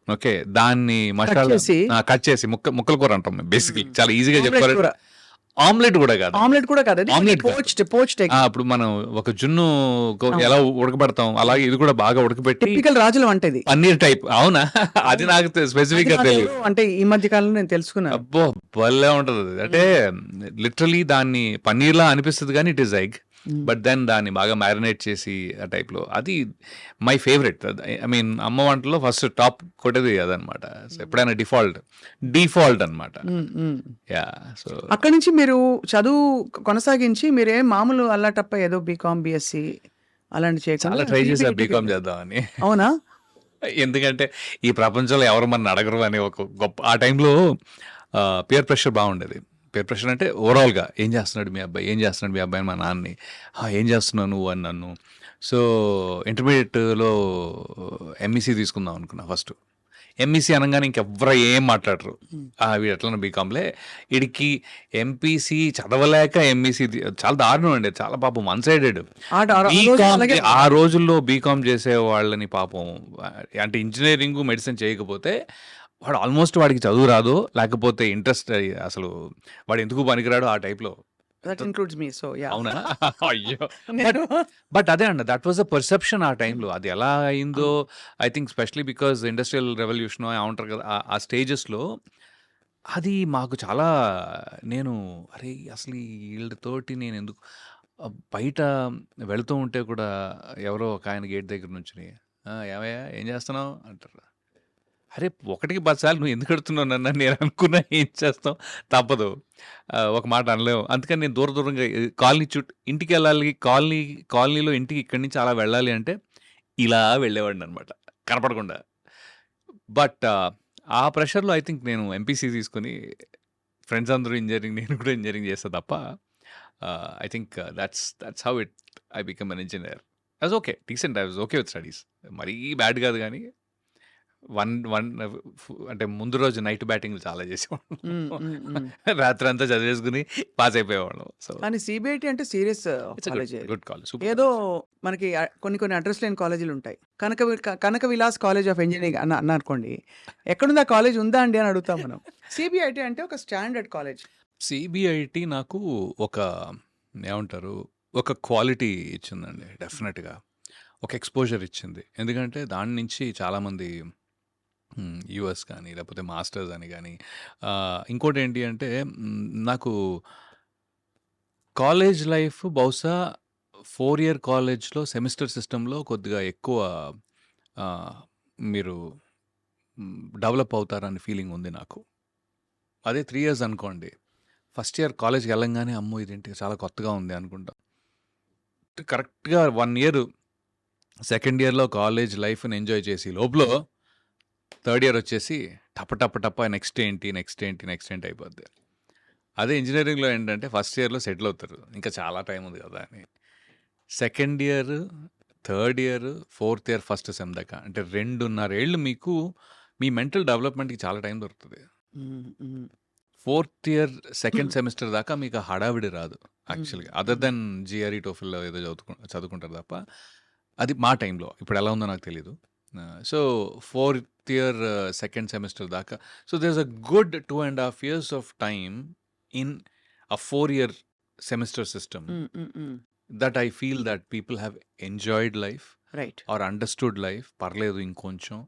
Speaker 1: ఓకే, దాన్ని మసాలా
Speaker 2: చేసి?
Speaker 1: కట్ చేసి ముక్కల కూర అంటాం బేసిక్లీ, చాలా ఈజీగా
Speaker 2: ఆమ్లెట్
Speaker 1: చెప్పారు.
Speaker 2: కూర.
Speaker 1: ఆమ్లెట్ కూడా కాదు,
Speaker 2: ఆమ్లెట్ కూడా కాదు,
Speaker 1: ఆమ్లెట్ కాదు.
Speaker 2: Poached egg.
Speaker 1: ఇప్పుడు మనం ఒక జున్ను ఎలా ఉడకబెడతాం అలాగే ఇది కూడా బాగా ఉడకబెట్టి
Speaker 2: టిపికల్ రాజుల వంట ఇది.
Speaker 1: పన్నీర్ టైప్. అవునా? అది నాకు స్పెసిఫిక్ గా
Speaker 2: అది
Speaker 1: తెలియదు.
Speaker 2: నాకు అంటే ఈ మధ్య కాలంలో నేను తెలుసుకున్నాను.
Speaker 1: అబ్బో భలే ఉంటది అది. అంటే లిటరలీ దాన్ని పన్నీర్ లా అనిపిస్తుంది కానీ it is egg, but then దాన్ని బాగా మ్యారినేట్ చేసి ఆ టైప్ లో, అది మై ఫేవరెట్. ఐ మీన్ అమ్మ వంటలో ఫస్ట్ టాప్ కొట్టేది అదనమాట. ఎప్పుడైనా డిఫాల్ట్ అనమాట. యా. సో
Speaker 2: అక్కడి నుంచి మీరు చదువు కొనసాగించి మీరే మామూలు అల్లాటప్ప ఏదో బీకామ్ బిఎస్సి అలాంటి చేయకుండా
Speaker 1: చాలా ట్రై చేశా
Speaker 2: CBIT
Speaker 1: బీకామ్ చేద్దామని.
Speaker 2: అవునా?
Speaker 1: ఎందుకంటే ఈ ప్రపంచంలో ఎవరు మన అడగరు అని ఒక గొప్ప, ఆ టైంలో పియర్ ప్రెషర్ బాగుండేది. పియర్ ప్రెషర్ అంటే ఓవరాల్గా ఏం చేస్తున్నాడు మీ అబ్బాయి అని మా నాన్నని, ఏం చేస్తున్నావు నువ్వు అని నన్ను. సో ఇంటర్మీడియట్లో ఎంఈసీ తీసుకుందాం అనుకున్నా ఫస్ట్. ఎంఈసీ అనగానే ఇంకెవ్వరు ఏం మాట్లాడరు, వీడు ఎట్లన్నా బీకామ్లే, వీడికి ఎంపీసీ చదవలేక ఎంఈసీ చాలా దారుణం అండి, చాలా పాపం వన్ సైడెడ్. ఆ రోజుల్లో బీకామ్ చేసే వాళ్ళని పాపం, అంటే ఇంజనీరింగ్ మెడిసిన్ చేయకపోతే వాడు ఆల్మోస్ట్ వాడికి చదువు రాదు, లేకపోతే ఇంట్రెస్ట్, అసలు వాడు ఎందుకు పనికిరాడు ఆ టైప్లో.
Speaker 2: That includes me. So yeah.
Speaker 1: అవునా? అయ్యో. బట్ అదే అండి, దట్ వాజ్ అ పర్సెప్షన్ ఆ టైంలో. అది ఎలా అయిందో I think especially because industrial revolution ఏమంటారు కదా, ఆ స్టేజెస్లో అది మాకు చాలా, నేను అరే అసలు వీళ్ళతోటి నేను ఎందుకు, బయట వెళుతూ ఉంటే కూడా ఎవరో ఒక ఆయన గేట్ దగ్గర నుంచి ఏమయ్యా ఏం చేస్తున్నావు అంటారు. అరే 1కి 10 సార్లు నువ్వు ఎందుకు అడుగుతున్నావు నన్ను, నేను అనుకున్నా ఏం చేస్తాం, తప్పదు, ఒక మాట అనలేము. అందుకని నేను దూరంగా కాలనీ ఇంటికి వెళ్ళాలి, కాలనీలో ఇంటికి ఇక్కడి నుంచి అలా వెళ్ళాలి అంటే ఇలా వెళ్ళేవాడిని అనమాట కనపడకుండా. బట్ ఆ ప్రెషర్లో ఐ థింక్ నేను ఎంపీసీ తీసుకుని, ఫ్రెండ్స్ అందరూ ఇంజనీరింగ్, నేను కూడా ఇంజనీరింగ్ చేస్తా తప్ప, I think that's how I become an engineer. I was okay, decent, I was okay with studies, మరీ బ్యాడ్ కాదు కానీ వన్ అంటే ముందు రోజు నైట్ బ్యాటింగ్ చాలా చేసేవాళ్ళం, రాత్రి అంతా చదివేసుకుని పాస్ అయిపోయేవాళ్ళం. సో
Speaker 2: కానీ సిబిఐటి అంటే సీరియస్ కాలేజ్.
Speaker 1: Good college.
Speaker 2: ఏదో మనకి కొన్ని అడ్రస్ లేని కాలేజీలు ఉంటాయి. కనక విలాస్ కాలేజ్ ఆఫ్ ఇంజనీరింగ్ అన్న అనుకోండి, ఎక్కడుంది ఆ కాలేజ్, ఉందా అండి అని అడుగుతాం మనం. సిబిఐటి అంటే ఒక స్టాండర్డ్ కాలేజ్.
Speaker 1: సిబిఐటి నాకు ఒక ఏమంటారు, ఒక క్వాలిటీ ఇచ్చిందండి డెఫినెట్గా, ఒక ఎక్స్పోజర్ ఇచ్చింది. ఎందుకంటే దాని నుంచి చాలామంది యూఎస్ కానీ లేకపోతే మాస్టర్స్ అని కానీ, ఇంకోటి ఏంటి అంటే నాకు కాలేజ్ లైఫ్ బహుశా 4 ఇయర్ కాలేజ్లో సెమిస్టర్ సిస్టంలో కొద్దిగా ఎక్కువ మీరు డెవలప్ అవుతారని ఫీలింగ్ ఉంది నాకు. అదే 3 ఇయర్స్ అనుకోండి, ఫస్ట్ ఇయర్ కాలేజ్కి వెళ్ళంగానే అమ్మో ఇదేంటి చాలా కొత్తగా ఉంది అనుకుంటాం. కరెక్ట్గా 1 ఇయర్ సెకండ్ ఇయర్లో కాలేజ్ లైఫ్ని ఎంజాయ్ చేసి లోపల థర్డ్ ఇయర్ వచ్చేసి టప నెక్స్ట్ ఏంటి అయిపోద్ది. అదే ఇంజనీరింగ్లో ఏంటంటే ఫస్ట్ ఇయర్లో సెటిల్ అవుతారు, ఇంకా చాలా టైం ఉంది కదా అని. Second year, third year, fourth year, first sem దాకా అంటే 2.5 ఏళ్ళు మీకు మీ మెంటల్ డెవలప్మెంట్కి చాలా టైం దొరుకుతుంది. ఫోర్త్ ఇయర్ సెకండ్ సెమిస్టర్ దాకా మీకు హడావిడి రాదు యాక్చువల్గా, అదర్ దెన్ జిఆర్ఈ టోఫిల్లో ఏదో చదువుకుంటారు తప్ప. అది మా టైంలో, ఇప్పుడు ఎలా ఉందో నాకు తెలీదు. So 4th year second semester దాకా, so there is a good 2.5 years of time in a 4 year semester system that I feel that people have enjoyed life
Speaker 2: right
Speaker 1: or understood life. పర్లేదు ఇంకొంచెం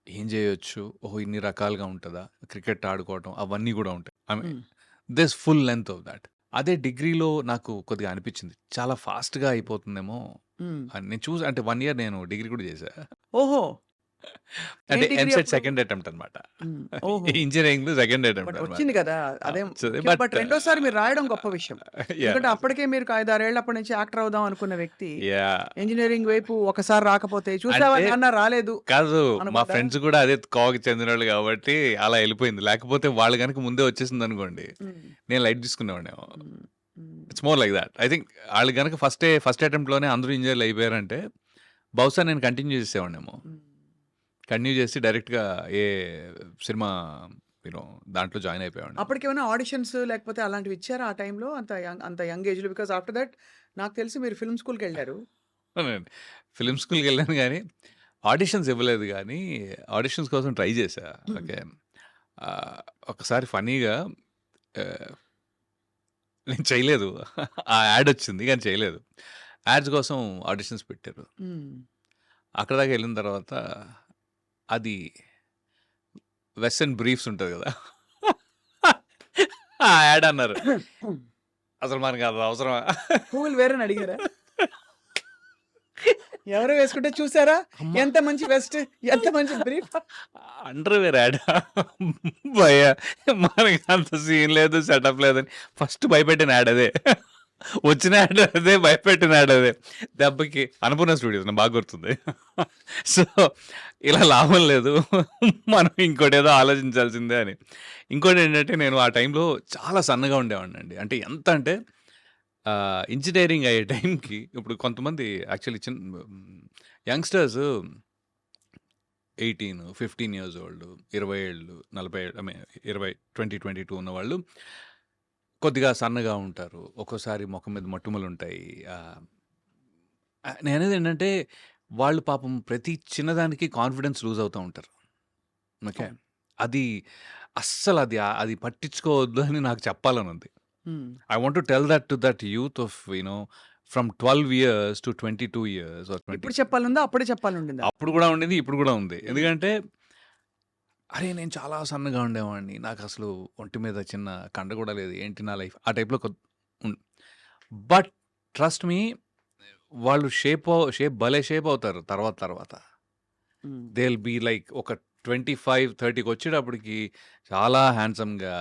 Speaker 1: ఏం చేయొచ్చు, ఇన్ని రకాలుగా ఉంటుందా, క్రికెట్ ఆడుకోవటం అవన్నీ కూడా ఉంటాయి. I mean this full length of that. అదే డిగ్రీలో నాకు కొద్దిగా అనిపించింది చాలా ఫాస్ట్గా అయిపోతుందేమో అని. నేను అంటే 1 year నేను డిగ్రీ కూడా చేశా.
Speaker 2: ఓహో,
Speaker 1: అంటే
Speaker 2: degree
Speaker 1: ఎంసెట్
Speaker 2: అప్పుడు?
Speaker 1: సెకండ్ అటెంప్ట్ అనమాట,
Speaker 2: ఓహో.
Speaker 1: ఇంజనీరింగ్ సెకండ్
Speaker 2: బట్
Speaker 1: అటెంప్ట్
Speaker 2: వచ్చింది కదా అదేం.
Speaker 1: వచ్చింది.
Speaker 2: బట్
Speaker 1: But,
Speaker 2: రెండోసారి మీరు రాయడం గొప్ప విషయం. ఎందుకంటే అప్పటికే మీరు 5-6 ఏళ్ళ అప్పటి నుంచి యాక్టర్ అవుదాం అనుకున్న వ్యక్తి ఇంజనీరింగ్ వైపు ఒకసారి రాకపోతే చూసావా
Speaker 1: అంటే-
Speaker 2: నాన్న రాలేదు.
Speaker 1: కాదు, మా
Speaker 2: అనుకుంటా.
Speaker 1: ఫ్రెండ్స్ కూడా అదే కోవకి చెందిన వాళ్ళు కాబట్టి అలా వెళ్ళిపోయింది. లేకపోతే వాళ్ళు కనుక ముందే వచ్చేసింది అనుకోండి, నేను లైట్ తీసుకునేవాడేమో. It's more like that. I think వాళ్ళు కనుక ఫస్ట్ అటెంప్ట్లోనే అందరూ ఇంజనీర్లు అయిపోయారంటే బహుశా నేను కంటిన్యూ చేసేవాడేమో. కంటిన్యూ చేసి డైరెక్ట్గా ఏ సినిమా యూనో దాంట్లో జాయిన్ అయిపోయాను.
Speaker 2: అప్పటికేమైనా ఆడిషన్స్ లేకపోతే అలాంటివి ఇచ్చారా ఆ టైంలో? అంత యంగ్ ఏజ్‌లో? బికాజ్ ఆఫ్టర్ దట్ నాకు తెలిసి మీరు ఫిల్మ్ స్కూల్‌కెళ్లారు.
Speaker 1: అవునండి. ఫిల్మ్ స్కూల్‌కి వెళ్ళాను కానీ ఆడిషన్స్ ఇవ్వలేదు కానీ ఆడిషన్స్ కోసం ట్రై చేశా. ఓకే. ఆహ్, ఒకసారి ఫన్నీగా ఆహ్, నేను చేయలేదు. ఆ యాడ్ వచ్చింది కానీ చేయలేదు. యాడ్స్ కోసం ఆడిషన్స్ పెట్టారు.
Speaker 2: హ్మ్.
Speaker 1: అక్కడ దాకా వెళ్ళిన తర్వాత అది వెస్టర్న్ బ్రీఫ్స్ ఉంటది కదా! ఆ యాడ్ అన్నారు. అసలు మనకి అది అవసరమా?
Speaker 2: పువ్వులు వేరని అడిగారా? ఎవరో వేసుకుంటే చూసారా?
Speaker 1: అమ్మ!
Speaker 2: ఎంత మంచి వెస్ట్, ఎంత మంచి బ్రీఫ్.
Speaker 1: అండర్‌వేర్ యాడా? భయ్యా మనకి అంత సీన్ లేదు, సెటప్ లేదని ఫస్ట్ భయపెట్టిన యాడ్ అదే. వచ్చిన యాడ్ అదే, భయపెట్టిన యాడ్ అదే. దెబ్బకి అన్నపూర్ణ స్టూడియోస్ నాకు బాగా గుర్తుంది. సో, ఇలా లాభం లేదు. మనం ఇంకోటేదో ఆలోచించాల్సిందే అని. ఇంకోటేంటంటే నేను ఆ టైంలో చాలా సన్నగా ఉండేవాడినండి. అంటే ఎంత అంటే ఇంజినీరింగ్ అయ్యే టైంకి ఇప్పుడు కొంతమంది యాక్చువల్లీ యంగ్‌స్టర్స్ 18, 15 ఇయర్స్ ఓల్డ్, 20 ఏళ్ళు, 40 ఐ మీన్ 20, 22 ఉన్నవాళ్ళు కొద్దిగా సన్నగా ఉంటారు. ఒక్కోసారి మొఖం మీద మొటిమలుంటాయి. నేననేదేంటంటే వాళ్ళు పాపం ప్రతి చిన్నదానికి కాన్ఫిడెన్స్ లూజ్ అవుతా ఉంటారు. ఓకే.
Speaker 2: అవును.
Speaker 1: అది అస్సలది అది పట్టించుకోవద్దు అని నాకు చెప్పాలనుంది.
Speaker 2: హ్మ్.
Speaker 1: I want to tell that to that youth of, from 12 years to 22 years or 20.
Speaker 2: ఇప్పుడు చెప్పాలనుందా? అప్పుడే చెప్పాలనుండిందా?
Speaker 1: అప్పుడు కూడా ఉండింది, ఇప్పుడు కూడా ఉంది. ఎందుకంటే, అరే! నేను చాలా సన్నగా ఉండేవాడిని. నాకసలు ఒంటి మీద చిన్న కండ కూడా లేదు. ఏంటి నా లైఫ్? ఆ టైప్‌లో ఉన్ బట్ ట్రస్ట్ మీ వాళ్ళు షేప్ భలే షేప్ అవుతారు తర్వాత.
Speaker 2: హ్మ్.
Speaker 1: దే విల్ బీ లైక్ ఒక 25, 30కి వచ్చేటప్పటికి చాలా హ్యాండ్సమ్‌గా,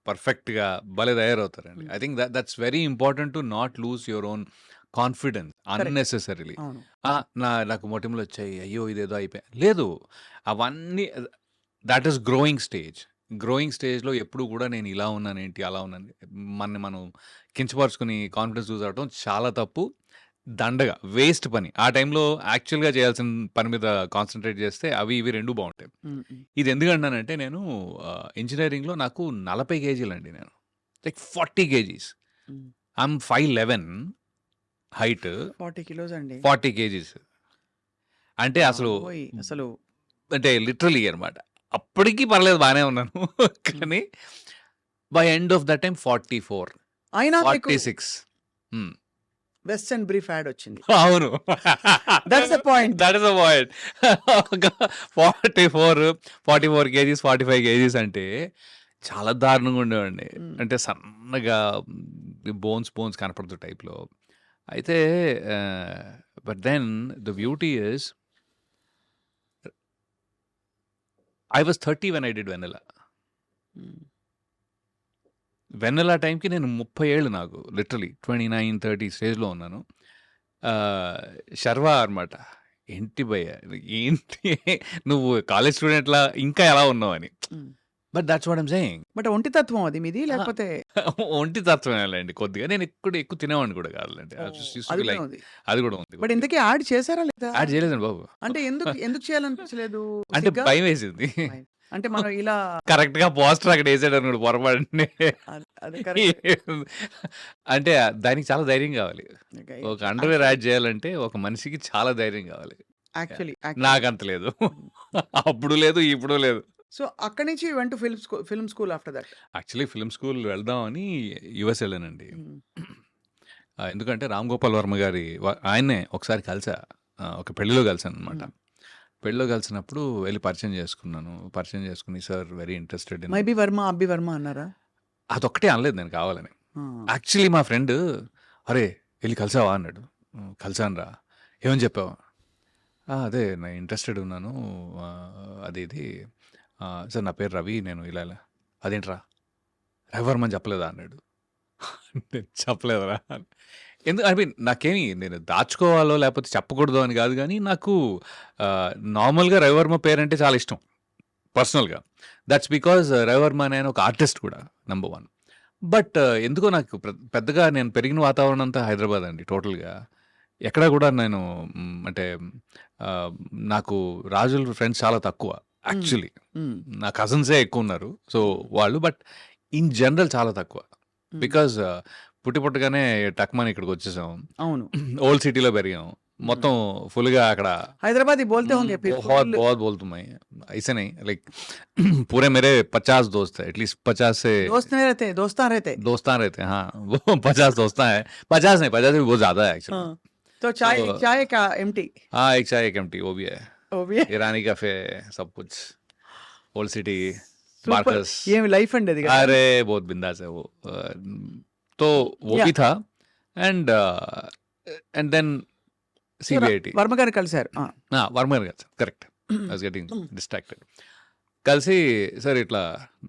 Speaker 1: పర్ఫెక్ట్‌గా భలే తయారవుతారండి.
Speaker 2: హ్మ్.
Speaker 1: I think that's very important to not lose your own confidence
Speaker 2: correct.
Speaker 1: Unnecessarily.
Speaker 2: అవును.
Speaker 1: నాకు మొటిమలొచ్చాయి. అయ్యో! ఇదేదో అయిపోయా లేదు. అవన్నీ that is growing stage. Growing స్టేజ్‌లో ఎప్పుడు కూడా నేను ఇలా ఉన్నానేంటి, అలా ఉన్నాను, మనని మనం కించపరుచుకొని కాన్ఫిడెన్స్ లూజ్ అవ్వడం చాలా తప్పు. దండగ. వేస్ట్ పని. ఆ టైంలో యాక్చువల్‌గా చేయాల్సిన పని మీద కాన్సంట్రేట్ చేస్తే అవి ఇవి 2 బావుంటాయి.
Speaker 2: హ్మ్. హ్మ్.
Speaker 1: ఇది ఎందుకంటున్నానంటే నేను ఇంజినీరింగ్‌లో నాకు 40 కేజీలండి నేను. Like 40 kgs.
Speaker 2: Hmm.
Speaker 1: I'm 5'11" height.
Speaker 2: 40 kilos అండి.
Speaker 1: 40 కేజీస్. అంటే అసలు
Speaker 2: బాబోయ్! అసలు
Speaker 1: అంటే లిటరల్లీ అనమాట. అప్పటికి పర్లేదు బానే ఉన్నాను.
Speaker 2: హ్మ్.
Speaker 1: కానీ by end of that time 44,
Speaker 2: అయినా మీకు
Speaker 1: 46. హ్మ్.
Speaker 2: వెస్టర్న్ బ్రీఫ్ యాడ్ వచ్చింది.
Speaker 1: అవును.
Speaker 2: That's the point.
Speaker 1: That is the point. ఒక 44 కేజీస్, 45 కేజీస్ అంటే చాలా దారుణంగా ఉండేవాడిని.
Speaker 2: హ్మ్.
Speaker 1: అంటే సన్నగా బోన్స్ కనపడుతూ టైప్‌లో. అయితే but then the beauty is I was 30 when I did 'Vennela'.
Speaker 2: Hmm.
Speaker 1: 'Vennela' టైంకి నేను 30 ఏళ్ళు నాకు లిటరల్లీ 29, 30 స్టేజ్‌లో ఉన్నాను. శర్వా అనమాట. "ఏంటి భయ్యా! ఏంటి నువ్వు కాలేజ్ స్టూడెంట్‌లా ఇంకా ఎలా ఉన్నావని."
Speaker 2: హ్మ్.
Speaker 1: But that's what I'm saying.
Speaker 2: But ఒంటి తత్వం అది మీది?
Speaker 1: అహా!
Speaker 2: లేకపోతే
Speaker 1: ఒంటి తత్వమేలేండి కొద్దిగా. నేను ఎక్కువ తినేవాడిని కూడా కాదులెండి. I
Speaker 2: oh!
Speaker 1: జస్ట్ యూజ్డ్
Speaker 2: అది
Speaker 1: టు
Speaker 2: కూడా
Speaker 1: లైక్.
Speaker 2: ఉంది.
Speaker 1: అది కూడా ఉంది
Speaker 2: బట్
Speaker 1: కొద్దిగా.
Speaker 2: ఇంతకీ యాడ్ చేసారా లేదా?
Speaker 1: యాడ్ చేయలేదండి బాబు.
Speaker 2: అంటే ఎందుకు చేయాలనిపించలేదు?
Speaker 1: అంటే
Speaker 2: సిగ్గా?
Speaker 1: భయమేసింది.
Speaker 2: భయం. అంటే మనం ఇలా
Speaker 1: కరెక్ట్‌గా పోస్టర్ అక్కడ యేసాడనుకోండి పొరపాటున.
Speaker 2: అది కరెక్ట్.
Speaker 1: అంటే దానికి చాలా ధైర్యం కావాలి.
Speaker 2: ఓకే.
Speaker 1: ఒక అండర్‌వేర్ యాడ్ చేయాలంటే ఒక మనిషికి చాలా ధైర్యం కావాలి. యాహ్!
Speaker 2: యాక్చువల్లీ.
Speaker 1: నాకంత లేదు.
Speaker 2: హ్మ్.
Speaker 1: అప్పుడు లేదు, ఇప్పుడు లేదు.
Speaker 2: సో, అక్కడి నుంచి you went to film school after that.
Speaker 1: Actually film school వెళ్దామని యూఎస్ వెళ్ళానండి.
Speaker 2: హ్మ్.
Speaker 1: ఎందుకంటే రామ్ గోపాల్ వర్మ గారి ఆయన్నే ఒకసారి కలిసా. ఒక పెళ్ళిలో కలిసాననమాట.
Speaker 2: హ్మ్.
Speaker 1: పెళ్ళిలో కలిసినప్పుడు వెళ్లి పరిచయం చేసుకున్నాను. పరిచయం చేసుకొని sir very interested in.
Speaker 2: Maybe Varma, అబ్బి వర్మ అన్నారా?
Speaker 1: అదొక్కటే అనలేదు నేను కావాలని.
Speaker 2: ఆ!
Speaker 1: యాక్చువల్లీ మా ఫ్రెండ్ "అరే! ఎళ్లి కలిసావా?" అన్నాడు. కలిసానురా. ఏమని చెప్పావు? అదే నేను ఇంట్రెస్టెడ్ ఉన్నాను. అది ఇది. సార్ నా పేరు రవి. నేను ఇలా. అదేంట్రా? రవివర్మ అని చెప్పలేదా? అన్నాడు. నేను చెప్పలేదురా. ఐ మీన్ నాకేమి నేను దాచుకోవాలో లేకపోతే చెప్పకూడదో అని కాదు గానీ నాకు నార్మల్‌గా రవివర్మ పేరంటే చాలా ఇష్టం పర్సనల్‌గా. దట్స్ బికాజ్ రవివర్మ అనే ఆయన ఒక ఆర్టిస్ట్ కూడా నంబర్ 1. బట్ ఎందుకో నాకు పెద్దగా నేను పెరిగిన వాతావరణం అంతా హైదరాబాద్ అండి టోటల్‌గా. ఎక్కడా కూడా నేను అంటే నాకు రాజుల ఫ్రెండ్స్ చాలా తక్కువ. యాక్చువల్లీ.
Speaker 2: హ్మ్.
Speaker 1: నా కజిన్సే ఎక్కువున్నారు. సో, వాళ్ళు బట్ ఇన్ జనరల్ చాలా తక్కువ.
Speaker 2: హ్మ్.
Speaker 1: బికాజ్ పుట్టగానే టక్‌మని ఇక్కడికొచ్చేసాం.
Speaker 2: అవును.
Speaker 1: ఓల్డ్ సిటీలో పెరిగాం. మొత్తం ఫుల్‌గా అక్కడ
Speaker 2: हैदराबादी बोलते होंगे फिर
Speaker 1: बहुत
Speaker 2: फुल
Speaker 1: बहुत बोल तुम ऐसे नहीं लाइक पूरे मेरे 50 दोस्त है एटलीस्ट 50 से
Speaker 2: दोस्त नहीं रहते, दोस्तान रहते।
Speaker 1: दोस्तान रहते हैं हाँ वो 50 दोस्तान है 50 नहीं 50 से भी बहुत ज्यादा है एक्चुअली
Speaker 2: हाँ, तो चाय
Speaker 1: So-
Speaker 2: चाय का एम्प्टी
Speaker 1: हाँ एक चाय एक एम्प्टी वो भी है
Speaker 2: वो भी है।
Speaker 1: ईरानी कैफे सब कुछ ओल्ड सिटी
Speaker 2: సూపర్
Speaker 1: मार्कस
Speaker 2: ఏమి లైఫ్ అండి అది కదా.
Speaker 1: अरे बहुत बिंदास है वो तो वो
Speaker 2: Yeah.
Speaker 1: भी था एंड देन सीबीआईटी
Speaker 2: వర్మ గారు కలిశారు.
Speaker 1: వర్మ గారు కదా correct I was getting distracted కలిసి సార్ ఇట్లా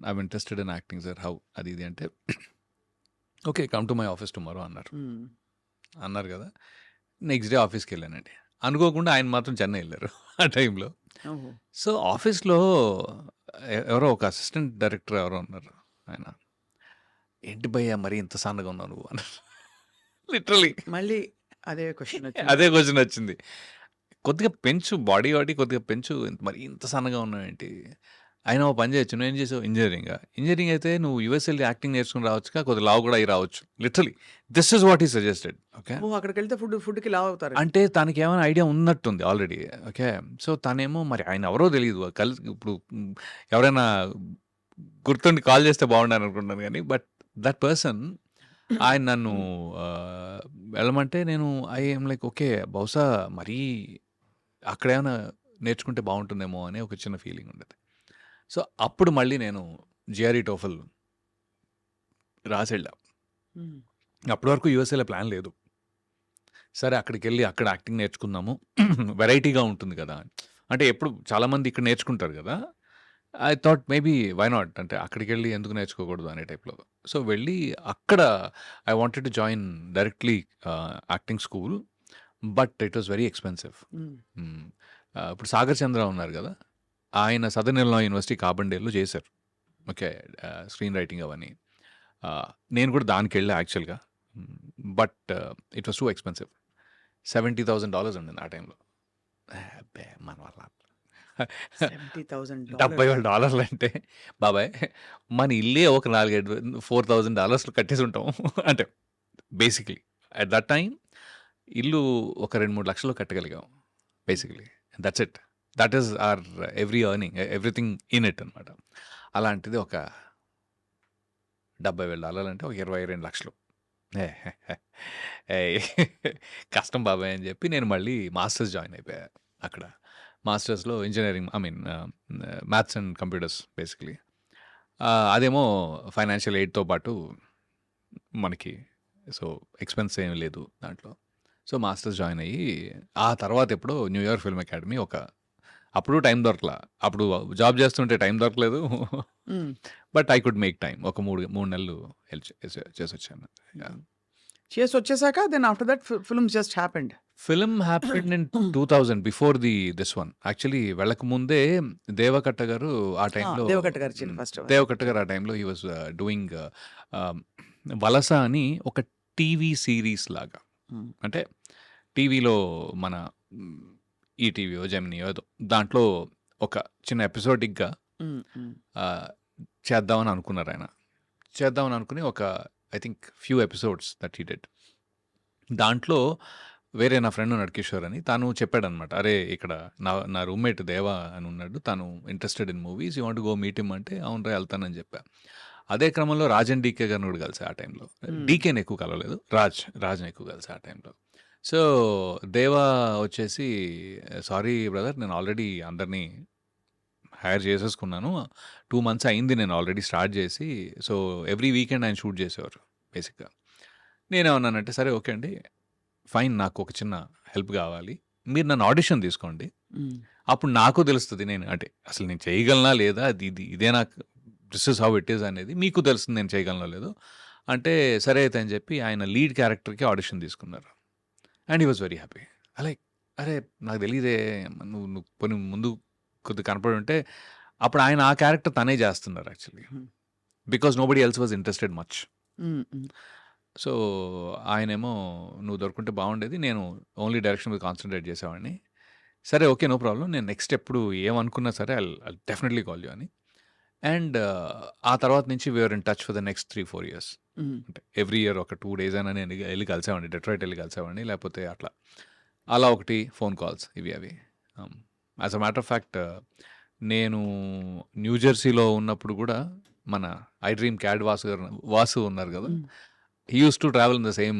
Speaker 1: I'm interested in acting sir how అది ఇది అంటే okay come to my office tomorrow అన్నారు కదా నెక్స్ట్ డే ఆఫీస్కి వెళ్ళానండి అనుకోకుండా ఆయన మాత్రం చెన్నై వెళ్ళారు ఆ టైంలో సో ఆఫీస్లో ఎవరో ఒక అసిస్టెంట్ డైరెక్టర్ ఎవరో ఉన్నారు ఆయన ఏంటి భయ్యా మరి ఇంత సన్నగా ఉన్నావు నువ్వు అన్నారు లిటరలీ
Speaker 2: మళ్ళీ అదే క్వశ్చన్
Speaker 1: అదే క్వశ్చన్ వచ్చింది కొద్దిగా పెంచు బాడీ కొద్దిగా పెంచు మరి ఇంత సన్నగా ఉన్నావు ఏంటి అయినా ఓ పని చేయొచ్చు నువ్వు ఏం చేసావు ఇంజనీరింగ్ అయితే నువ్వు యూఎస్ వెళ్ళి యాక్టింగ్ నేర్చుకుని రావచ్చు కొద్దిగా లావు కూడా అయి రావచ్చు లిటరలీ దిస్ ఇస్ వాట్ ఈ సజెస్టెడ్ ఓకే
Speaker 2: అక్కడికి వెళ్తే ఫుడ్కి లావ్ అవుతారు.
Speaker 1: అంటే తనకి ఏమైనా ఐడియా ఉన్నట్టుంది ఆల్రెడీ ఓకే సో తనేమో మరి ఆయన ఎవరో తెలియదు ఇప్పుడు ఎవరైనా గుర్తుండి కాల్ చేస్తే బాగుండాలని అనుకుంటున్నాను కానీ బట్ దట్ పర్సన్ ఆయన నన్ను వెళ్ళమంటే నేను ఐఎమ్ లైక్ ఓకే బహుశా మరీ అక్కడేమైనా నేర్చుకుంటే బాగుంటుందేమో అనే ఒక చిన్న ఫీలింగ్ ఉండేది సో అప్పుడు మళ్ళీ నేను జిఆర్ఈ టోఫల్ రాసెళ్ళా అప్పటి వరకు యూఎస్ఏలో ప్లాన్ లేదు సరే అక్కడికి వెళ్ళి అక్కడ యాక్టింగ్ నేర్చుకుందాము వెరైటీగా ఉంటుంది కదా అంటే ఎప్పుడు చాలామంది ఇక్కడ నేర్చుకుంటారు కదా I thought maybe why not అంటే అక్కడికి వెళ్ళి ఎందుకు నేర్చుకోకూడదు అనే టైప్లో సో వెళ్ళి అక్కడ I wanted to join directly acting school but it was very expensive ఇప్పుడు సాగర్ చంద్ర ఉన్నారు కదా ఆయన సదర్న్ ఇల్లినాయ్ యూనివర్సిటీ కార్బన్డేల్లో చేశారు ఓకే స్క్రీన్ రైటింగ్ అవన్నీ నేను కూడా దానికి వెళ్ళా యాక్చువల్గా but it was too expensive $70,000 ఉండింది ఆ టైంలో మన వల్ల $70,000 అంటే బాబాయ్ మన ఇల్లే ఒక $4,000 కట్టేసి ఉంటాం అంటే బేసిక్లీ అట్ దట్ టైం ఇల్లు ఒక 2-3 లక్షలు కట్టగలిగాం basically that's it that is or every earning everything in it అనమాట అలాంటిది ఒక $70,000 అంటే ఒక 22 లక్షలు కష్టం బాబాయ్ అని చెప్పి నేను మళ్ళీ మాస్టర్స్ జాయిన్ అయిపోయా అక్కడ మాస్టర్స్లో engineering I mean maths and computers basically అదేమో ఫైనాన్షియల్ ఎయిడ్తో పాటు మనకి సో ఎక్స్పెన్స్ ఏం లేదు దాంట్లో సో మాస్టర్స్ జాయిన్ అయ్యి ఆ తర్వాత ఎప్పుడో న్యూయార్క్ ఫిల్మ్ అకాడమీ అప్పుడు టైం దొరకలా అప్పుడు జాబ్ చేస్తుంటే టైం దొరకలేదు but I could make time ఒక మూడు నెలలు హెల్ప్ చేసి వచ్చాను
Speaker 2: చేసి వచ్చేసాక then after that film just happened.
Speaker 1: Film happened in 2000 before this one actually వెళ్ళక ముందే దేవకట్ట గారు ఆ టైంలో దేవకట్ట గారు ఆ టైంలో హీ వాజ్ డూయింగ్ వలస అని ఒక టీవీ సిరీస్ లాగా అంటే టీవీలో మన ఈటీవీయో జెమినియో ఏదో దాంట్లో ఒక చిన్న ఎపిసోడిక్గా చేద్దామని అనుకున్నారు ఆయన చేద్దామని అనుకుని ఒక I think few episodes that he did దాంట్లో వేరే నా ఫ్రెండ్ ఉన్నాడు కిషోర్ అని తను చెప్పాడనమాట అరే ఇక్కడ నా రూమ్మేట్ దేవా అని ఉన్నాడు తను interested in movies you want go meet him అంటే అవును రా వెళ్తానని చెప్పా అదే క్రమంలో రాజన్ డీకే గారిని కూడా కలిసి ఆ టైంలో డీకేని ఎక్కువ కలవలేదు రాజ్ని ఎక్కువ కలిసి ఆ టైంలో సో దేవా వచ్చేసి సారీ బ్రదర్ నేను ఆల్రెడీ అందరినీ హైర్ చేసేసుకున్నాను 2 months అయింది నేను ఆల్రెడీ స్టార్ట్ చేసి సో ఎవ్రీ వీకెండ్ ఆయన షూట్ చేసేవారు బేసిక్గా నేనేమన్నానంటే సరే ఓకే అండి ఫైన్ నాకు ఒక చిన్న హెల్ప్ కావాలి మీరు నన్ను ఆడిషన్ తీసుకోండి అప్పుడు నాకు తెలుస్తుంది నేను అంటే అసలు నేను చేయగలనా లేదా ఇదే నాకు this is how it is అనేది మీకు తెలుస్తుంది నేను చేయగలనా లేదు అంటే సరే అయితే అని చెప్పి ఆయన లీడ్ క్యారెక్టర్కి ఆడిషన్ తీసుకున్నారు and he was very happy అరే నాకు తెలియదే నువ్వు కొన్ని ముందు కొద్దిగా కనపడి ఉంటే అప్పుడు ఆయన ఆ క్యారెక్టర్ తనే చేస్తున్నారు actually because nobody else was interested much so ఆయనేమో నువ్వు దొరుకుంటే బాగుండేది నేను ఓన్లీ డైరెక్షన్ మీద కాన్సన్ట్రేట్ చేసేవాడిని సరే ఓకే. No problem. నేను నెక్స్ట్ ఎప్పుడు ఏమనుకున్నా సరే ఐల్ డెఫినెట్‌లీ కాల్ యూ అని. అండ్ ఆ తర్వాత నుంచి we are in touch for the next 3, 4 years.
Speaker 2: హ్మ్.
Speaker 1: అంటే ఎవ్రీ ఇయర్ ఒక 2 డేస్ అయినా నేను ఎళ్లి కలిసేవాడిని. డెట్రాయిట్ ఎళ్లి కలిసేవాడిని. లేకపోతే అట్లా. అలా ఒకటి ఫోన్ కాల్స్ ఇవి అవి. As a matter of fact నేను న్యూ జెర్సీలో ఉన్నప్పుడు గూడా మన ఐ డ్రీమ్ క్యాడ్ వాసు ఉన్నారు గదా!
Speaker 2: Hmm.
Speaker 1: He used to travel in the same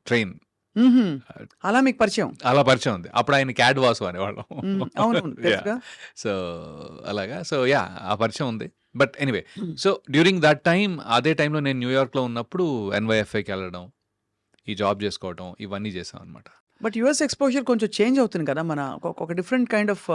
Speaker 1: train.
Speaker 2: హుహు. అలా మీకు పరిచయం.
Speaker 1: అలా పరిచయం ఉంది. అప్పుడు ఆయన క్యాడ్ వాసు అనేవాళ్ళం.
Speaker 2: అవునవును.
Speaker 1: యాహ్!
Speaker 2: తెలుసుగా.
Speaker 1: సో, అలాగా. So, yeah! ఆ పరిచయం ఉంది. But anyway.
Speaker 2: హ్మ్.
Speaker 1: సో, డ్యూరింగ్ దట్ టైమ్ అదే టైంలో నేను న్యూయార్క్‌లో ఉన్నప్పుడు ఎన్‌వైఎఫ్ఐకెళ్ళడం, ఈ జాబ్ జేసుకోవటం ఇవన్నీ చేశామనమాట.
Speaker 2: బట్ యూఎస్ ఎక్స్‌పోజర్ కొంచెం చేంజ్ అవుతుంది కదా! మన ఒక different kind of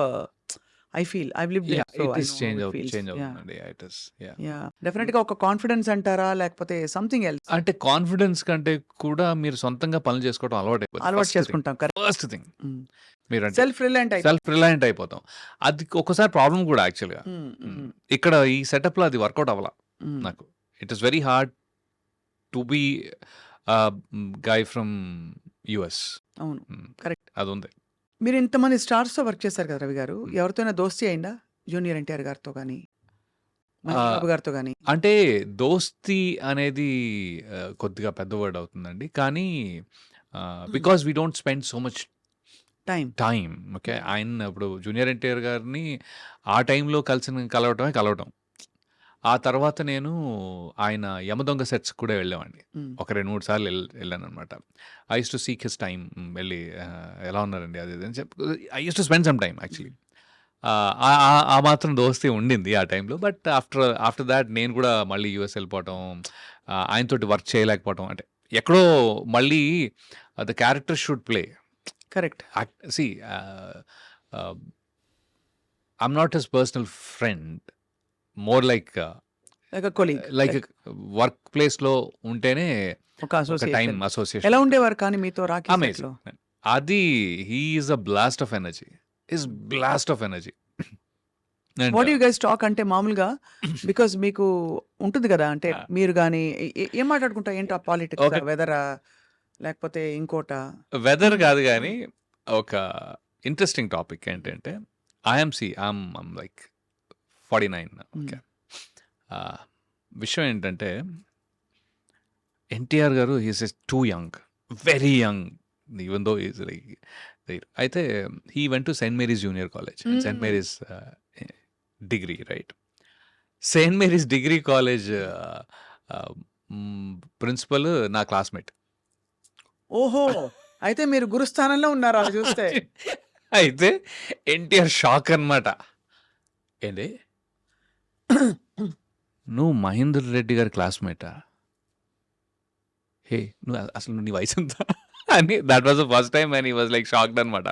Speaker 2: I feel I've lived there
Speaker 1: yeah!
Speaker 2: So
Speaker 1: it
Speaker 2: I
Speaker 1: is
Speaker 2: know how
Speaker 1: change
Speaker 2: it feels. Yeah!
Speaker 1: అవుతుందండి. Yeah! It is. Yeah!
Speaker 2: Yeah! డెఫినిట్‌గా ఒక కాన్ఫిడెన్స్ అంటారా? లేకపోతే సంథింగ్ ఎల్స్
Speaker 1: అంటే కాన్ఫిడెన్స్ కంటే కూడా మీరు సొంతంగా పనులు చేసుకోవడం అలవాటైపోద్ది.
Speaker 2: అలవాటు
Speaker 1: ఫస్ట్ థింగ్.
Speaker 2: చేసుకుంటాం. కరెక్ట్.
Speaker 1: First thing.
Speaker 2: హ్మ్.
Speaker 1: మీరంటే
Speaker 2: సెల్ఫ్ రిలయంట్ అయిపోతాం.
Speaker 1: సెల్ఫ్ రిలయంట్ అయిపోతాం. అది ఒక్కోసారి ప్రాబ్లమ్ గూడా యాక్చువల్‌గా.
Speaker 2: హ్మ్. హ్మ్.
Speaker 1: ఇక్కడ ఈ సెటప్‌లో అది వర్కౌట్ అవ్వల
Speaker 2: హ్మ్.
Speaker 1: నాకు. It is very hard to be guy from US.
Speaker 2: అవును. కరెక్ట్.
Speaker 1: అదుంది.
Speaker 2: మీరు ఇంతమంది స్టార్స్‌తో వర్క్ చేశారు కదా రవి గారు.
Speaker 1: హ్మ్.
Speaker 2: ఎవరితోనైనా దోస్తీ అయిందా? జూనియర్ ఎన్టీఆర్ గారితో గాని, మహేష్
Speaker 1: ఆహ్,
Speaker 2: బాబు గారితో గాని?
Speaker 1: అంటే దోస్తీ అనేది కొద్దిగా పెద్ద వర్డ్ అవుతుందండి. కానీ because we don't spend so much
Speaker 2: time.
Speaker 1: Time. Okay. ఆయన ఇప్పుడు జూనియర్ ఎన్టీఆర్ గారిని ఆ టైంలో కలవటం. ఆ తర్వాత నేను ఆయన యమదొంగ సెట్స్‌కి కూడా వెళ్ళేవాడిని.
Speaker 2: హ్మ్.
Speaker 1: ఒక 2, 3 సార్లు వెళ్ళాననమాట. I used to seek his time. వెళ్ళి ఎలా ఉన్నారండి అది ఇది అని I used to spend some time actually. ఆ మాత్రం దోస్తీ ఉండింది ఆ టైంలో. బట్ ఆఫ్టర్ థాట్ నేను కూడా మళ్ళీ యూఎస్ వెళ్ళిపోవటం, ఆయనతోటి వర్క్ చేయలేకపోవటం. అంటే ఎక్కడో మళ్ళీ the character should play.
Speaker 2: Correct.
Speaker 1: See ah, I'm not his personal friend. More like
Speaker 2: like a colleague.
Speaker 1: Like work ప్లేస్‌లో ఉంటేనే
Speaker 2: ఒక
Speaker 1: ఒక టైమ్
Speaker 2: అసోసియేషన్.
Speaker 1: అసోసియేషన్
Speaker 2: ఎలా
Speaker 1: ఉంటది.
Speaker 2: ఉండేవారు కానీ మీతో రాకీ
Speaker 1: అమేజింగ్.
Speaker 2: సెట్‌లో?
Speaker 1: అది హి is a blast of energy. Blast of energy. And
Speaker 2: what you guys talk అంటే మామూలుగా బికాజ్ మీకు ఉంటుంది కదా! అంటే మీరు గాని ఏం మాట్లాడుకుంటారు? ఏంటా పాలిటిక్సా?
Speaker 1: ఒక
Speaker 2: వెదరా? లేకపోతే ఇంకోటా?
Speaker 1: వెదర్ కాదు గానీ, ఒక ఇంట్రెస్టింగ్ టాపిక్ ఏంటంటే, ఐయామ్ లైక్ 49 ఓకే.
Speaker 2: హ్మ్.
Speaker 1: విషయం ఏంటంటే, NTR garu he is too young. Very young. Even though is like అయితే he went to Saint Mary's junior college and Saint
Speaker 2: hmm.
Speaker 1: Mary's degree right. Saint Mary's degree college principal నా classmate.
Speaker 2: ఓహో! అయితే మీరు గురుస్థానంలో ఉన్నారు అలా చూస్తే.
Speaker 1: అయితే ఎన్టీఆర్ షాక్ అన్నమాట. ఏంటి? నువ్వు మహేందర్ రెడ్డి గారి క్లాస్‌మేటా? హే! అసలు నీ వయసెంత? అని that was the first time and he was like shocked అన్నమాట.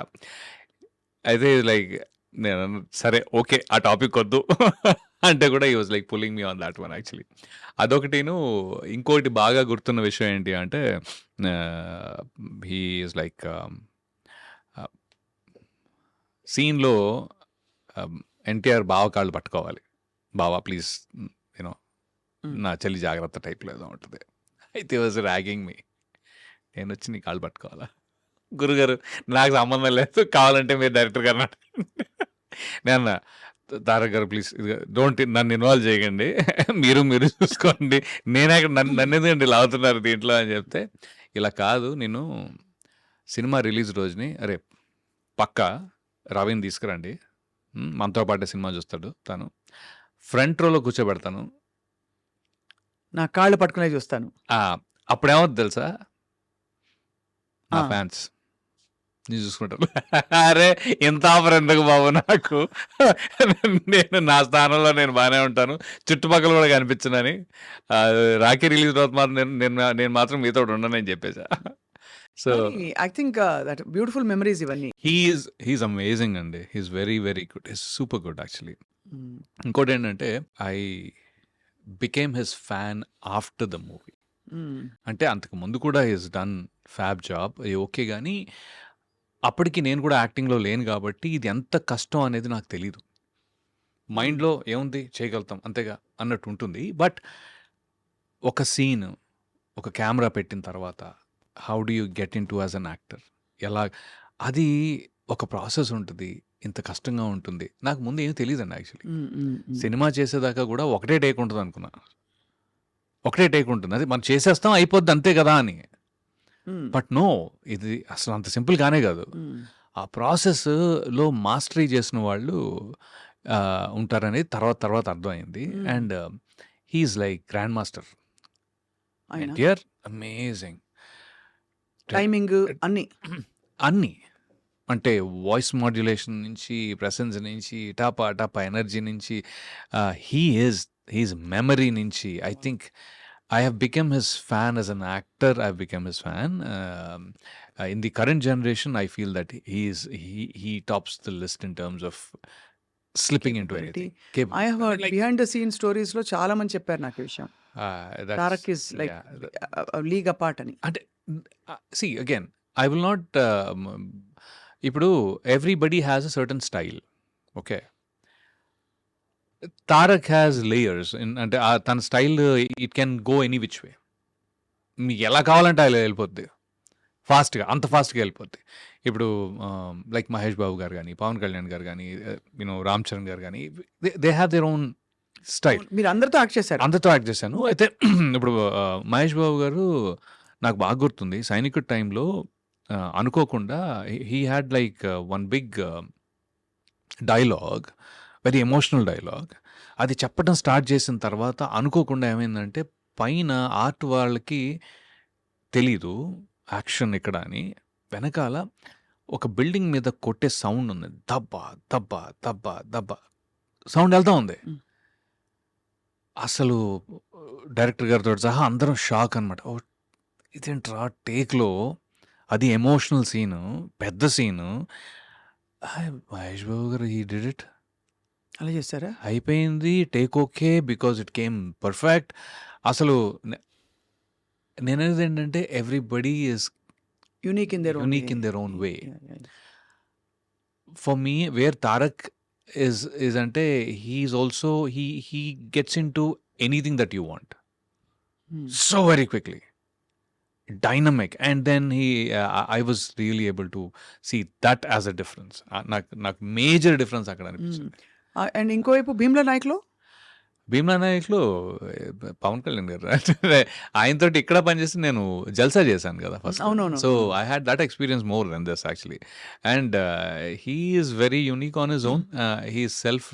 Speaker 1: అయితే లైక్ నేనన్నా సరే ఓకే. ఆ టాపిక్ వద్దు. అంటే కూడా he was like pulling me on that one actually. అదొకటిను. ఇంకోటి బాగా గుర్తున్న విషయం ఏంటి అంటే హి ఈస్ లైక్ సీన్‌లో ఎన్టీఆర్ బావ కాళ్ళు పట్టుకోవాలి. బావ ప్లీజ్ యూనో
Speaker 2: హ్మ్.
Speaker 1: నా చెల్లి జాగ్రత్త టైప్‌లో ఏదో ఉంటది. అయితే వాస్ ర్యాగింగ్ మీ. నేనొచ్చి నీ కాళ్ళు పట్టుకోవాలా? గురుగారు నాకు సంబంధం లేదు. కావాలంటే మీరు డైరెక్టర్ గారిని అడగండి. నేనన్నా తారక్ గారు ప్లీజ్ డోంట్ నన్ను ఇన్వాల్వ్ చేయకండి. మీరు చూసుకోండి. నన్నెందుకండి లాగుతున్నారు దీంట్లో అని చెప్తే, ఇలా కాదు నేను సినిమా రిలీజ్ రోజుని అరే పక్కా రవిని తీసుకురండి. మనతో పాటే సినిమా చూస్తాడు తను. ఫ్రంట్ రోలో కూర్చోబెడతాను.
Speaker 2: నా కాళ్ళు పట్టుకునే చూస్తాను.
Speaker 1: అప్పుడేమవుద్ది తెలుసా? నా
Speaker 2: ఆ!
Speaker 1: ఫ్యాన్స్ నేను చూసుకుంటాను. అరే! ఇంత ఆఫర్ ఎందుకు బాబు నాకు? నేను నా స్థానంలో నేను బానే ఉంటాను. చుట్టుపక్కల కూడా కనిపించనని. రాఖీ రిలీజ్ రోజు మాత్రం నేను మాత్రం మీతోటి ఉండనని చెప్పేసా. సో
Speaker 2: కానీ I think that beautiful memories ఇవన్నీ.
Speaker 1: హీఈస్ అమేజింగ్ అండి. He's very, very good. He's super good actually.
Speaker 2: హ్మ్.
Speaker 1: ఇంకోటేంటంటే I became his fan after the movie.
Speaker 2: హ్మ్.
Speaker 1: అంటే అంతకు ముందు కూడా he's done fab job. Okay గానీ, అప్పటికి నేను కూడా యాక్టింగ్‌లో లేను గాబట్టి, ఇది ఎంత కష్టం అనేది నాకు తెలీదు. మైండ్‌లో ఏముంది చేయగలుగుతాం అంతేగా అన్నట్టు ఉంటుంది. బట్ ఒక సీన్, ఒక కెమెరా పెట్టిన తర్వాత how do you get into as an actor? ఎలా అది ఒక ప్రాసెస్ ఉంటది. ఇంత కష్టంగా ఉంటుంది. నాకు ముందు ఏమి తెలీదండి యాక్చువల్లీ.
Speaker 2: హ్మ్. హ్మ్. హ్మ్.
Speaker 1: సినిమా చేసేదాకా గూడా ఒకటే టేక్ ఉంటదనుకున్నా. ఒకటే టేక్ ఉంటుంది. అది మనం చేసేస్తాం అయిపోద్ది అంతే గదా అని.
Speaker 2: హ్మ్.
Speaker 1: బట్ నో, ఇది అసలు అంత సింపుల్ గానే గాదు.
Speaker 2: హ్మ్.
Speaker 1: ఆ ప్రాసెస్‌లో మాస్టరీ చేసిన వాళ్ళు ఉంటారనేది తర్వాత అర్థమైంది.
Speaker 2: హ్మ్.
Speaker 1: And he is like grand master.
Speaker 2: ఆయన
Speaker 1: ఎన్టీఆర్ అమేజింగ్.
Speaker 2: టైమింగ్ అన్నీ.
Speaker 1: అన్నీ. అంటే వాయిస్ మాడ్యులేషన్ నుంచి, ప్రెసెన్స్ నుంచి, టపా ఎనర్జీ నుంచి, హీ ఈజ్ మెమరీ నుంచి I think I have become his fan as an actor. I've become his fan. In the current generation, I feel that he tops the list in terms of slipping into
Speaker 2: capability.
Speaker 1: anything. Cap-
Speaker 2: I have heard
Speaker 1: like
Speaker 2: behind the scene స్టోరీస్‌లో చాలా మంది చెప్పారు నాకు ఈ విషయం.
Speaker 1: that's
Speaker 2: Tarak is like
Speaker 1: yeah.
Speaker 2: League apart అని.
Speaker 1: అంటే see again, I will not. ఇప్పుడు everybody has a certain style. Okay. Tarak has layers. అంటే తన style it can go any which way. మీకు ఎలా కావాలంటే అలా వెళ్ళిపోద్ది. ఫాస్ట్‌గా అంత ఫాస్ట్‌గా వెళ్ళిపోద్ది. ఇప్పుడు లైక్ మహేష్ బాబు గారు గానీ, పవన్ కళ్యాణ్ గారు గానీ, రామ్ చరణ్ గారు గానీ, they have their own style.
Speaker 2: మీరు అందరితో యాక్ట్ చేశారు.
Speaker 1: అందరితో యాక్ట్ చేశాను. అయితే ఇప్పుడు మహేష్ బాబు గారు నాకు బాగా గుర్తుంది. 'సైనికుడు' టైంలో అనుకోకుండా he had like one big dialogue, very emotional dialogue. అది చెప్పడం స్టార్ట్ చేసిన తర్వాత అనుకోకుండా ఏమైందంటే పైన ఆర్ట్ వాళ్ళకి తెలీదు యాక్షన్ ఇక్కడ అని. వెనకాల ఒక బిల్డింగ్ మీద కొట్టే సౌండ్ ఉంది. దబ్బా దబ్బా దబ్బా దబ్బా సౌండ్ వెళ్తా ఉంది.
Speaker 2: Hmm.
Speaker 1: అసలు డైరెక్టర్ గారితో సహా అందరం షాక్ అనమాట. ఓ ఇదేంట్రా టేక్లో అది ఎమోషనల్ సీను, పెద్ద scene. Mahesh Babu garu he did it.
Speaker 2: అలా చేశారా?
Speaker 1: అయిపోయింది. Take okay because it came perfect. అసలు నేననేది ఏంటంటే everybody is
Speaker 2: unique in their own
Speaker 1: unique in their own way. For me where Tarak is అంటే he's also he gets into anything that you want so very quickly. Dynamic. And then I was really able to see that as a difference. నాకు major difference అక్కడ అనిపించింది.
Speaker 2: And ఇంకోవైపు భీమ్లా నాయక్లో
Speaker 1: భీమ్లా నాయక్లో పవన్ కళ్యాణ్ గారు ఆయనతోటి ఇక్కడ పనిచేసి నేను జల్సా చేశాను కదా ఫస్ట్.
Speaker 2: అవునవును.
Speaker 1: So I had that experience more than this actually. And he is very unique on his own. He is self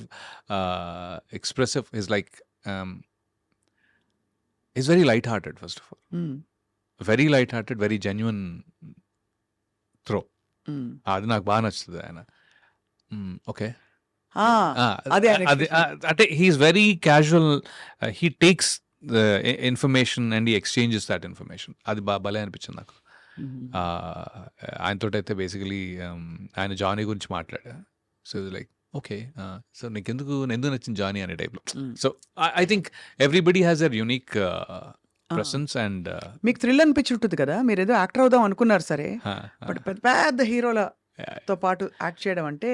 Speaker 1: expressive. Is like is very light hearted first of all. Very light hearted, very genuine through. అది నాకు బాగా నచ్చుతుంది ఆయన. Okay.
Speaker 2: అదే
Speaker 1: అంటే he's very casual. He takes the information and he exchanges that information. అది భలే అనిపించింది నాకు. ఆయనతో అయితే బేసికలీ ఆయన జానీ గురించి మాట్లాడా. సో లైక్ ఓకే, సో ఎందుకు నచ్చింది జానీ అనే టైప్లో. So I think everybody has their unique presence. And
Speaker 2: మీకు థ్రిల్ అనిపించి ఉంటుంది కదా, మీరు ఏదో యాక్టర్ అవుదాం అనుకున్నారు సరే, బట్ పెద్ద పెద్ద హీరోలతో పాటు యాక్ట్ చేయడం అంటే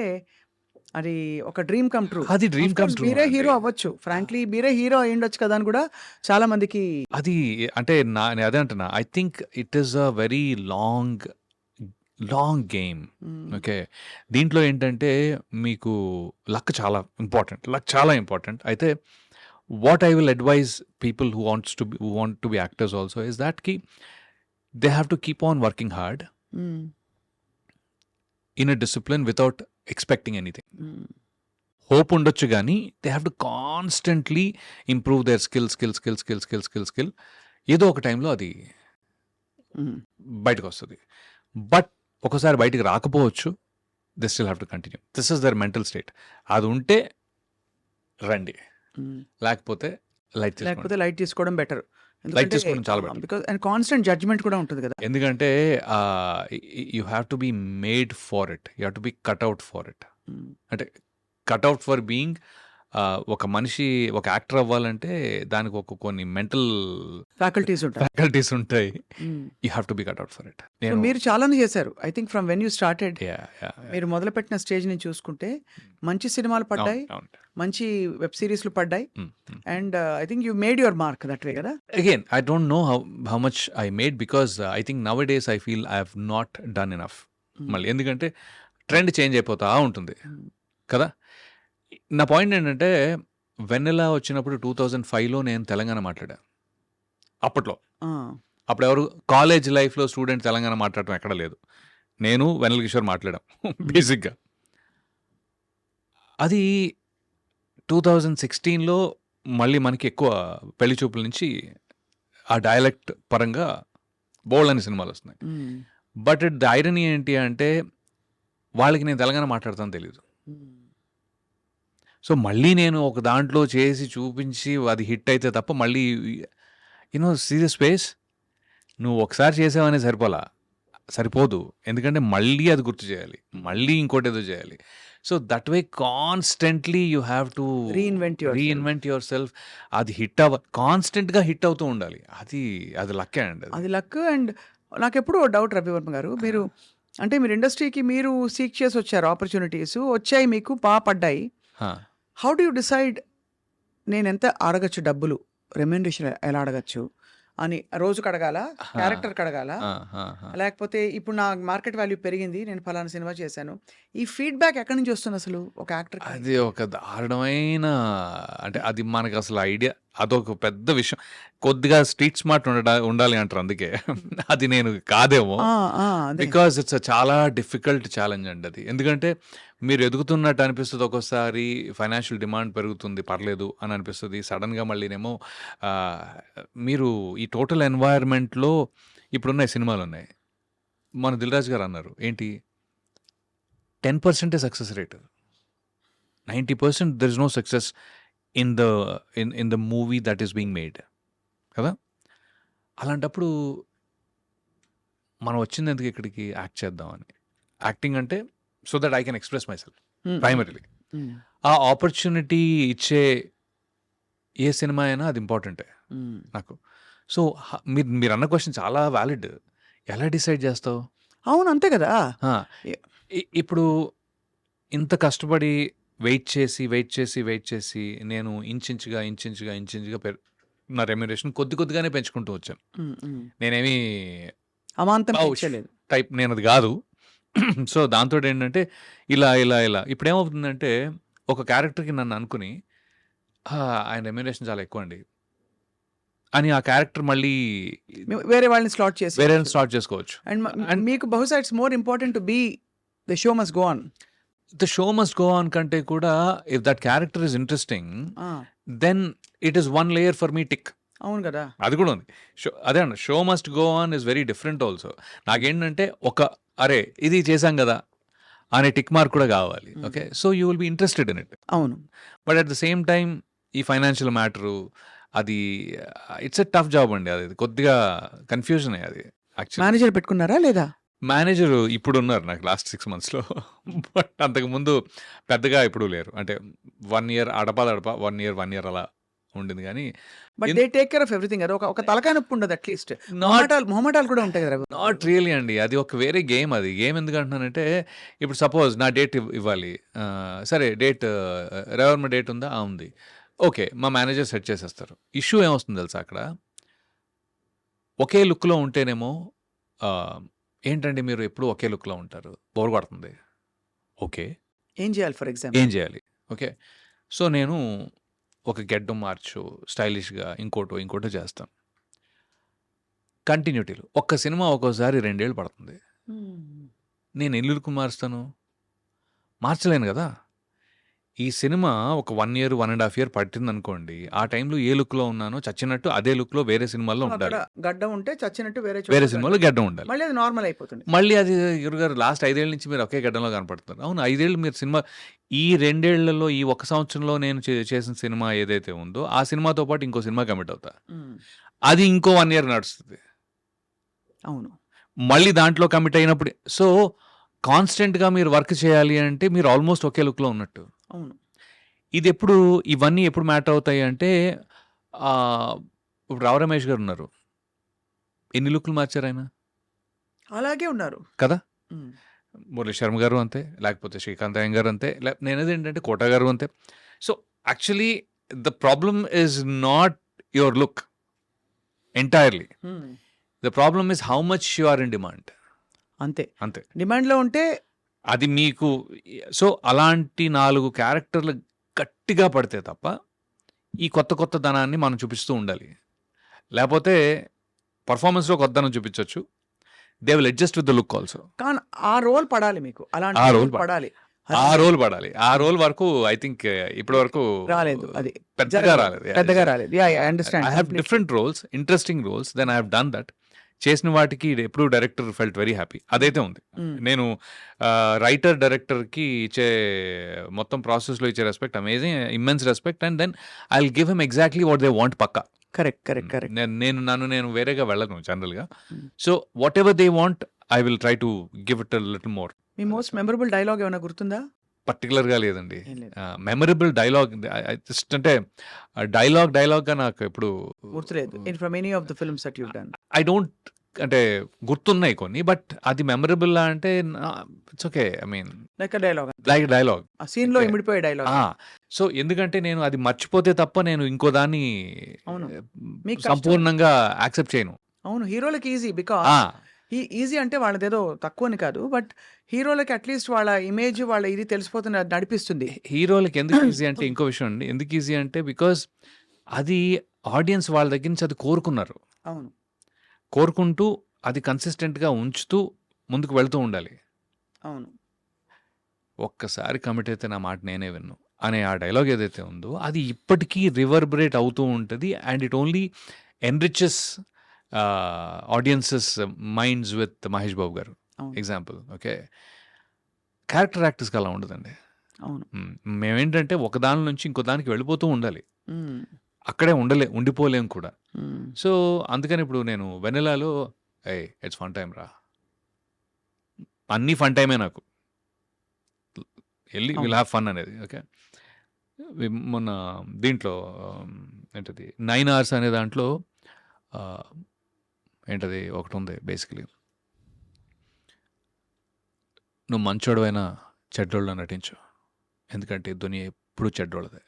Speaker 2: అది ఒక డ్రీమ్ కమ్ ట్రూ.
Speaker 1: అది డ్రీమ్ కమ్ ట్రూ.
Speaker 2: మీరే హీరో అవ్వచ్చు, ఫ్రాంక్లీ మీరే హీరో అయ్యుండొచ్చు కదా అని కూడా చాలా మందికి.
Speaker 1: అది అంటే నేను అదే అంటున్నా. I think it is a very long game. Okay. దీంట్లో ఏంటంటే మీకు లక్ చాలా ఇంపార్టెంట్. అయితే what I will advise people who want to be actors also is that కి they have to keep on working hard in a discipline without expecting anything. Hope ఉండొచ్చు కానీ they have to constantly improve their skill. ఏదో ఒక టైంలో అది బయటకు వస్తుంది. But ఒకసారి బయటికి రాకపోవచ్చు. They still have to continue. This is their mental state. అది ఉంటే రండి, లేకపోతే
Speaker 2: లైట్ తీసుకోవడం బెటర్.
Speaker 1: లైట్ తీసుకోవడం చాలా better.
Speaker 2: Because and constant judgement కూడా ఉంటుంది కదా.
Speaker 1: ఎందుకంటే you have to be made for it. You have to be cut out for it. అంటే కట్అవుట్ ఫర్ బీయింగ్ ఒక మనిషి ఒక యాక్టర్ అవ్వాలంటే దానికి కొన్ని మెంటల్ ఫ్యాకల్టీస్ ఉంటాయి. You have to be cut out for it.
Speaker 2: మీరు చాలానే చేశారు. I think from when you started, మీరు మొదలుపెట్టిన స్టేజ్ నుంచి చూసుకుంటే మంచి సినిమాలు పడ్డాయి, మంచి వెబ్ సిరీస్లు పడ్డాయి. And I think you made your mark that way కదా.
Speaker 1: Again I don't know how much I made because I think nowadays I feel I have not done enough. మళ్ళీ ఎందుకంటే ట్రెండ్ చేంజ్ అయిపోతా ఉంటుంది కదా. నా point ఏంటంటే వెన్నెల వచ్చినప్పుడు 2005లో నేను తెలంగాణ మాట్లాడా. అప్పట్లో అప్పుడు ఎవరు కాలేజ్ లైఫ్లో స్టూడెంట్ తెలంగాణ మాట్లాడటం ఎక్కడ లేదు. నేను వెన్నెల కిషోర్ మాట్లాడాం బేసిక్గా. అది 2016లో మళ్ళీ మనకి ఎక్కువ పెళ్లి చూపుల నుంచి ఆ డైలెక్ట్ పరంగా బోల్డ్ అని సినిమాలు వస్తున్నాయి. బట్ ద ఐరనీ ఏంటి అంటే వాళ్ళకి నేను తెలంగాణ మాట్లాడతాను తెలీదు. సో మళ్ళీ నేను ఒక దాంట్లో చేసి చూపించి అది హిట్ అయితే తప్ప మళ్ళీ సీరియస్ స్పేస్ నువ్వు ఒకసారి చేసావనే సరిపోదు. ఎందుకంటే మళ్ళీ అది గుర్తు చేయాలి, మళ్ళీ ఇంకోటి ఏదో చేయాలి. So that way constantly you have to reinvent your self. అది కాన్స్టెంట్గా హిట్ అవుతూ ఉండాలి. అది లక్కే అండి.
Speaker 2: అది లక్. అండ్ నాకు ఎప్పుడు డౌట్ రవివర్మ గారు, మీరు అంటే మీరు ఇండస్ట్రీకి మీరు సీక్ చేసి వచ్చారు, ఆపర్చునిటీస్ వచ్చాయి, మీకు పడ్డాయి. హౌ డు యూ డిసైడ్ నేను ఎంత అడగచ్చు, డబ్బులు రెమ్యూనరేషన్ ఎలా అడగచ్చు అని? రోజుకి అడగాల, క్యారెక్టర్కి అడగాల, లేకపోతే ఇప్పుడు నా మార్కెట్ వాల్యూ పెరిగింది, నేను ఫలానా సినిమా చేశాను, ఈ ఫీడ్బ్యాక్ ఎక్కడి నుంచి వస్తుంది అసలు ఒక యాక్టర్?
Speaker 1: అది ఒక దారుణమైన, అంటే అది మనకు అసలు ఐడియా, అదొక పెద్ద విషయం. కొద్దిగా స్ట్రీట్ స్మార్ట్ ఉండాలి అంటారు, అందుకే అది నేను కాదేమో. బికాజ్ ఇట్స్ చాలా డిఫికల్ట్ ఛాలెంజ్ అండి అది. ఎందుకంటే మీరు ఎదుగుతున్నట్టు అనిపిస్తుంది, ఒక్కోసారి ఫైనాన్షియల్ డిమాండ్ పెరుగుతుంది, పర్లేదు అని అనిపిస్తుంది. సడన్గా మళ్ళీనేమో మీరు ఈ టోటల్ ఎన్వైర్న్మెంట్లో ఇప్పుడున్న సినిమాలు ఉన్నాయి. మన దిల్ రాజు గారు అన్నారు ఏంటి, 10% success rate, 90% there is no success in the movie that is being made కదా. అలాంటప్పుడు మనం వచ్చింది ఎందుకు ఇక్కడికి? యాక్ట్ చేద్దామని. యాక్టింగ్ అంటే so that I can express my self primarily. ఆ ఆపర్చునిటీ ఇచ్చే ఏ సినిమా అయినా అది ఇంపార్టెంటే నాకు. సో మీరు అన్న క్వశ్చన్ చాలా వ్యాలిడ్. ఎలా డిసైడ్ చేస్తావు?
Speaker 2: అవును, అంతే కదా.
Speaker 1: ఇప్పుడు ఇంత కష్టపడి వెయిట్ చేసి నేను ఇంచుగా నా రెమ్యునరేషన్ కొద్దిగానే పెంచుకుంటూ వచ్చాను. నేనేమి
Speaker 2: అమాంతం
Speaker 1: టైప్ నేను అది కాదు. సో దాంతో ఏంటంటే ఇలా ఇప్పుడు ఏమవుతుందంటే ఒక క్యారెక్టర్కి నన్ను అనుకుని ఆయన రెమ్యునరేషన్ చాలా ఎక్కువ అండి అని ఆ క్యారెక్టర్ మళ్ళీ
Speaker 2: వేరే వాళ్ళని స్లాట్
Speaker 1: చేసుకోవచ్చు.
Speaker 2: అండ్ మీకు బహుశా it's more important to be the show must go on.
Speaker 1: The show must go on కంటే కూడా if that character is interesting then it is one layer for me tick.
Speaker 2: అవును కదా,
Speaker 1: అది కూడా ఉంది. అదే అన్న, show must go on is very different also. నాకేంటంటే అరే ఇది చేశాం కదా అనే టిక్ మార్క్ కూడా కావాలి. Okay, so you will be interested in it.
Speaker 2: అవును.
Speaker 1: But at the same time ఈ ఫైనాన్షియల్ మ్యాటరు అది ఇట్స్ ఎ టఫ్ జాబ్ అండి. అది కొద్దిగా కన్ఫ్యూజన్ అది. యాక్చువల్లీ
Speaker 2: మేనేజర్ పెట్టుకున్నారా లేదా?
Speaker 1: మేనేజర్ ఇప్పుడు ఉన్నారు నాకు లాస్ట్ 6 monthsలో. బట్ అంతకుముందు పెద్దగా ఇప్పుడు లేరు. అంటే 1 year అడప 1 year అలా ఉండింది. కానీ
Speaker 2: but they take care of everything కదా. ఒక తలకాయ నొప్పి ఉండదు అట్లీస్ట్. మొహమాటాలు కూడా ఉంటాయి కదా.
Speaker 1: నాట్ రియలీ అండి, అది ఒక వేరే గేమ్. అది గేమ్ ఎందుకు అంటున్నానంటే ఇప్పుడు సపోజ్ నా డేట్ ఇవ్వాలి. సరే డేట్ రవివర్మ డేట్ ఉందా? ఉంది. ఓకే, మా మేనేజర్ సెట్ చేసేస్తారు. ఇష్యూ ఏమొస్తుంది తెలుసా అక్కడ? ఒకే లుక్లో ఉంటేనేమో ఏంటండి మీరు ఎప్పుడు ఒకే లుక్లో ఉంటారు, బోర్ కొడుతుంది. ఓకే,
Speaker 2: ఏం చేయాలి? ఫర్ ఎగ్జాంపుల్
Speaker 1: ఏం చేయాలి? ఓకే, సో నేను ఒక గెడ్డం మార్చు, స్టైలిష్గా ఇంకోటో చేస్తాను. కంటిన్యూటీలు ఒక్క సినిమా ఒక్కోసారి 2 ఏళ్ళు పడుతుంది. నేను ఎన్ని లుక్ మార్చలేను కదా. ఈ సినిమా ఒక 1 year 1.5 year పట్టింది అనుకోండి. ఆ టైంలో ఏ లుక్లో ఉన్నానో చచ్చినట్టు అదే లుక్లో వేరే సినిమాల్లో ఉండాలి.
Speaker 2: గడ్డం ఉంటే చచ్చినట్టు
Speaker 1: వేరే సినిమాలో గడ్డం ఉండాలి.
Speaker 2: మళ్ళీ అది నార్మల్ అయిపోతుంది.
Speaker 1: మళ్ళీ అది గురుగారు లాస్ట్ 5 ఏళ్ళ నుంచి మీరు ఒకే గడ్డంలో కనపడుతున్నారు. అవును, 5 ఏళ్ళు మీరు సినిమా, ఈ 2 ఏళ్లలో ఈ 1 సంవత్సరంలో నేను చేసిన సినిమా ఏదైతే ఉందో ఆ సినిమాతో పాటు ఇంకో సినిమా కమిట్ అవుతా. అది ఇంకో 1 year నడుస్తుంది.
Speaker 2: అవును,
Speaker 1: మళ్ళీ దాంట్లో కమిట్ అయినప్పుడు సో కాన్స్టెంట్గా మీరు వర్క్ చేయాలి అంటే మీరు ఆల్మోస్ట్ ఒకే లుక్లో ఉన్నట్టు.
Speaker 2: అవును.
Speaker 1: ఇవన్నీ ఎప్పుడు మ్యాటర్ అవుతాయి అంటే ఇప్పుడు రావు రమేష్ గారు ఉన్నారు, ఎన్ని లుక్లు మార్చారు ఆయన?
Speaker 2: అలాగే ఉన్నారు
Speaker 1: కదా. మురళీ శర్మ గారు అంతే, లేకపోతే శ్రీకాంత్ అయ్యం గారు అంతే, నేనేది ఏంటంటే కోట గారు అంతే. So actually the problem is not your look entirely. The problem is how much you are in demand.
Speaker 2: అంతే. డిమాండ్లో ఉంటే
Speaker 1: అది మీకు సో అలాంటి 4 క్యారెక్టర్లు గట్టిగా పడితే తప్ప ఈ కొత్త ధనాన్ని మనం చూపిస్తూ ఉండాలి. లేపోతే పర్ఫార్మెన్స్‌లో కొత్తదనం చూపించొచ్చు. They will adjust with the look also.
Speaker 2: కానీ ఆ రోల్ పడాలి మీకు. అలాంటి
Speaker 1: ఆ
Speaker 2: రోల్
Speaker 1: రోల్
Speaker 2: పడాలి.
Speaker 1: ఆ రోల్ పడాలి. ఆ రోల్ వరకు ఐ థింక్ ఇప్పటి వరకు
Speaker 2: రాలేదు. అది
Speaker 1: పెద్దగా రాలేదు.
Speaker 2: పెద్దగా రాలేదు. I understand.
Speaker 1: I have different roles, interesting roles. Then I have done that. చేసిన వాటికి ఎప్పుడు డైరెక్టర్ ఫెల్ట్ వెరీ హ్యాపీ. అదైతే ఉంది. నేను రైటర్ డైరెక్టర్కి ఇచ్చే మొత్తం ప్రాసెస్లో ఇచ్చే respect amazing, immense respect. And then I will give him exactly what they want పక్కా.
Speaker 2: కరెక్ట్.
Speaker 1: నేను వేరేగా వెళ్ళను జనరల్గా. So whatever they want I will try to give it little more.
Speaker 2: మీ మోస్ట్ మెమరబుల్ డైలాగ్ ఏమైనా గుర్తుందా?
Speaker 1: పర్టికులర్గా లేదండి.
Speaker 2: ఏం లేదు.
Speaker 1: మెమరబుల్ డైలాగ్ జస్ట్ అంటే డైలాగ్గా నాకు ఎప్పుడు
Speaker 2: గుర్తులేదు. From any of the films that you done.
Speaker 1: I don't అంటే గుర్తున్నాయి కొన్ని, బట్ అది మెమరబుల్ అంటే it's okay. I mean
Speaker 2: like dialogue.
Speaker 1: Like dialogue
Speaker 2: ఆ సీన్ లో
Speaker 1: Okay.
Speaker 2: ఇమిడిపోయే డైలాగ్.
Speaker 1: సో ఎందుకంటే నేను అది మర్చిపోతే తప్ప నేను ఇంకో దాన్ని
Speaker 2: అవును. మీకు కష్టం.
Speaker 1: సంపూర్ణంగా యాక్సెప్ట్ చేయను.
Speaker 2: అవును, హీరోలకి ఈజీ. బికాస్
Speaker 1: ఆ,
Speaker 2: ఈజీ అంటే వాళ్ళదేదో తక్కువని కాదు, బట్ హీరోలకి అట్లీస్ట్ వాళ్ళ ఇమేజ్ వాళ్ళ ఇది తెలిసిపోతుంది, అది నడిపిస్తుంది.
Speaker 1: హీరోలకి ఎందుకు ఈజీ అంటే ఇంకో విషయం అండి. ఎందుకు ఈజీ అంటే బికాజ్ అది ఆడియన్స్ వాళ్ళ దగ్గర నుంచి అది కోరుకున్నారు.
Speaker 2: అవును.
Speaker 1: కోరుకుంటూ అది కన్సిస్టెంట్గా ఉంచుతూ ముందుకు వెళ్తూ ఉండాలి.
Speaker 2: అవును.
Speaker 1: ఒక్కసారి కమిట్ అయితే నా మాట నేనే విన్ను అనే ఆ డైలాగ్ ఏదైతే ఉందో అది ఇప్పటికీ రివర్బరేట్ అవుతూ ఉంటుంది. And it only enriches audiences minds with Mahesh Babu garu
Speaker 2: అవును.
Speaker 1: ఎగ్జాంపుల్. ఓకే, క్యారెక్టర్ యాక్టర్స్కి అలా ఉండదండి.
Speaker 2: అవును.
Speaker 1: మేమేంటంటే ఒక దాని నుంచి ఇంకో దానికి వెళ్ళిపోతూ ఉండాలి.
Speaker 2: మ్మ్.
Speaker 1: అక్కడే ఉండిపోలేం కూడా.
Speaker 2: మ్మ్.
Speaker 1: సో అందుకని ఇప్పుడు నేను వెన్నెలాలో ఇట్స్ ఫన్ టైం రా, అన్నీ ఫన్ టైమే నాకు, వెళ్ళి విల్ హ్యావ్ ఫన్ అనేది. ఓకే, మొన్న దీంట్లో ఏంటది 9 hours అనే దాంట్లో ఏంటది ఒకటి ఉంది బేసికలీ, నువ్వు మంచోడువైనా చెడ్డోళ్ళ నటించు, ఎందుకంటే దునియా ఎప్పుడు చెడ్డోళ్ళదే.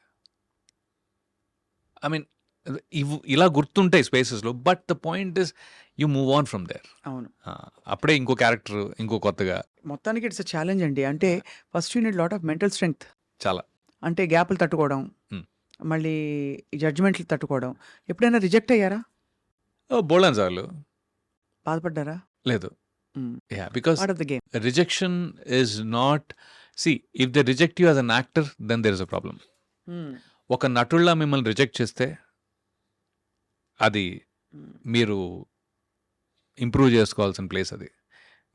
Speaker 1: ఐ మీన్ ఇలా గుర్తుంటాయి స్పేసెస్లో, but the point is you move on from there.
Speaker 2: అవును.
Speaker 1: అప్పుడే ఇంకో క్యారెక్టర్ ఇంకో కొత్తగా
Speaker 2: మొత్తానికి ఇట్స్ ఛాలెంజ్ అండి. అంటే first you need lot of mental strength.
Speaker 1: చాలా
Speaker 2: అంటే గ్యాప్లు తట్టుకోవడం,
Speaker 1: Hmm.
Speaker 2: మళ్ళీ జడ్జ్మెంట్లు తట్టుకోవడం. ఎప్పుడైనా రిజెక్ట్ అయ్యారా?
Speaker 1: బోల్డన్ సార్లు
Speaker 2: బాధపడ్డారా?
Speaker 1: లేదు. Yeah, because
Speaker 2: part of the game.
Speaker 1: Rejection is not, if they reject you as an actor then there is a problem. ఒక నటుల్లా మిమ్మల్ని రిజెక్ట్ చేస్తే అది మీరు ఇంప్రూవ్ చేసుకోవాల్సిన ప్లేస్, అది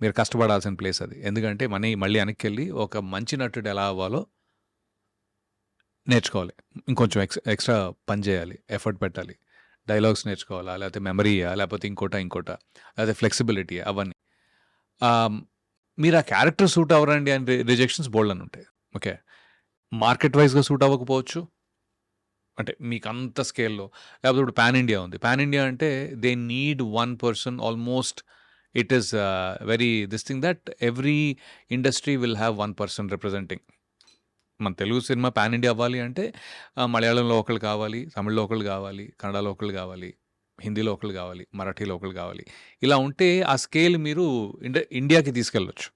Speaker 1: మీరు కష్టపడాల్సిన ప్లేస్ అది. ఎందుకంటే మళ్ళీ వెనక్కి వెళ్ళి ఒక మంచి నటుడు ఎలా అవ్వాలో నేర్చుకోవాలి, ఇంకొంచెం ఎక్స్ట్రా పని చేయాలి, ఎఫర్ట్ పెట్టాలి, డైలాగ్స్ నేర్చుకోవాలా, లేకపోతే మెమరీయా, లేకపోతే ఇంకోటా లేకపోతే ఫ్లెక్సిబిలిటీ, అవన్నీ. మీరు ఆ క్యారెక్టర్ సూట్ అవ్వరండి అని రిజెక్షన్స్ బోల్డ్ అని ఉంటాయి. ఓకే, మార్కెట్ వైజ్గా సూట్ అవ్వకపోవచ్చు, అంటే మీకు అంత స్కేల్లో. లేకపోతే ఇప్పుడు పాన్ ఇండియా ఉంది. పాన్ ఇండియా అంటే they need one person almost. It is very this thing that every industry will have one person representing. మన తెలుగు సినిమా పాన్ ఇండియా అవ్వాలి అంటే మలయాళంలో ఒకళ్ళు కావాలి, తమిళ్లో ఒకళ్ళు కావాలి, కన్నడలో ఒకళ్ళు కావాలి, హిందీలో ఒకళ్ళు కావాలి, మరాఠీలో ఒకళ్ళు కావాలి. ఇలా ఉంటే ఆ స్కేల్ మీరు ఇండియాకి తీసుకెళ్ళొచ్చు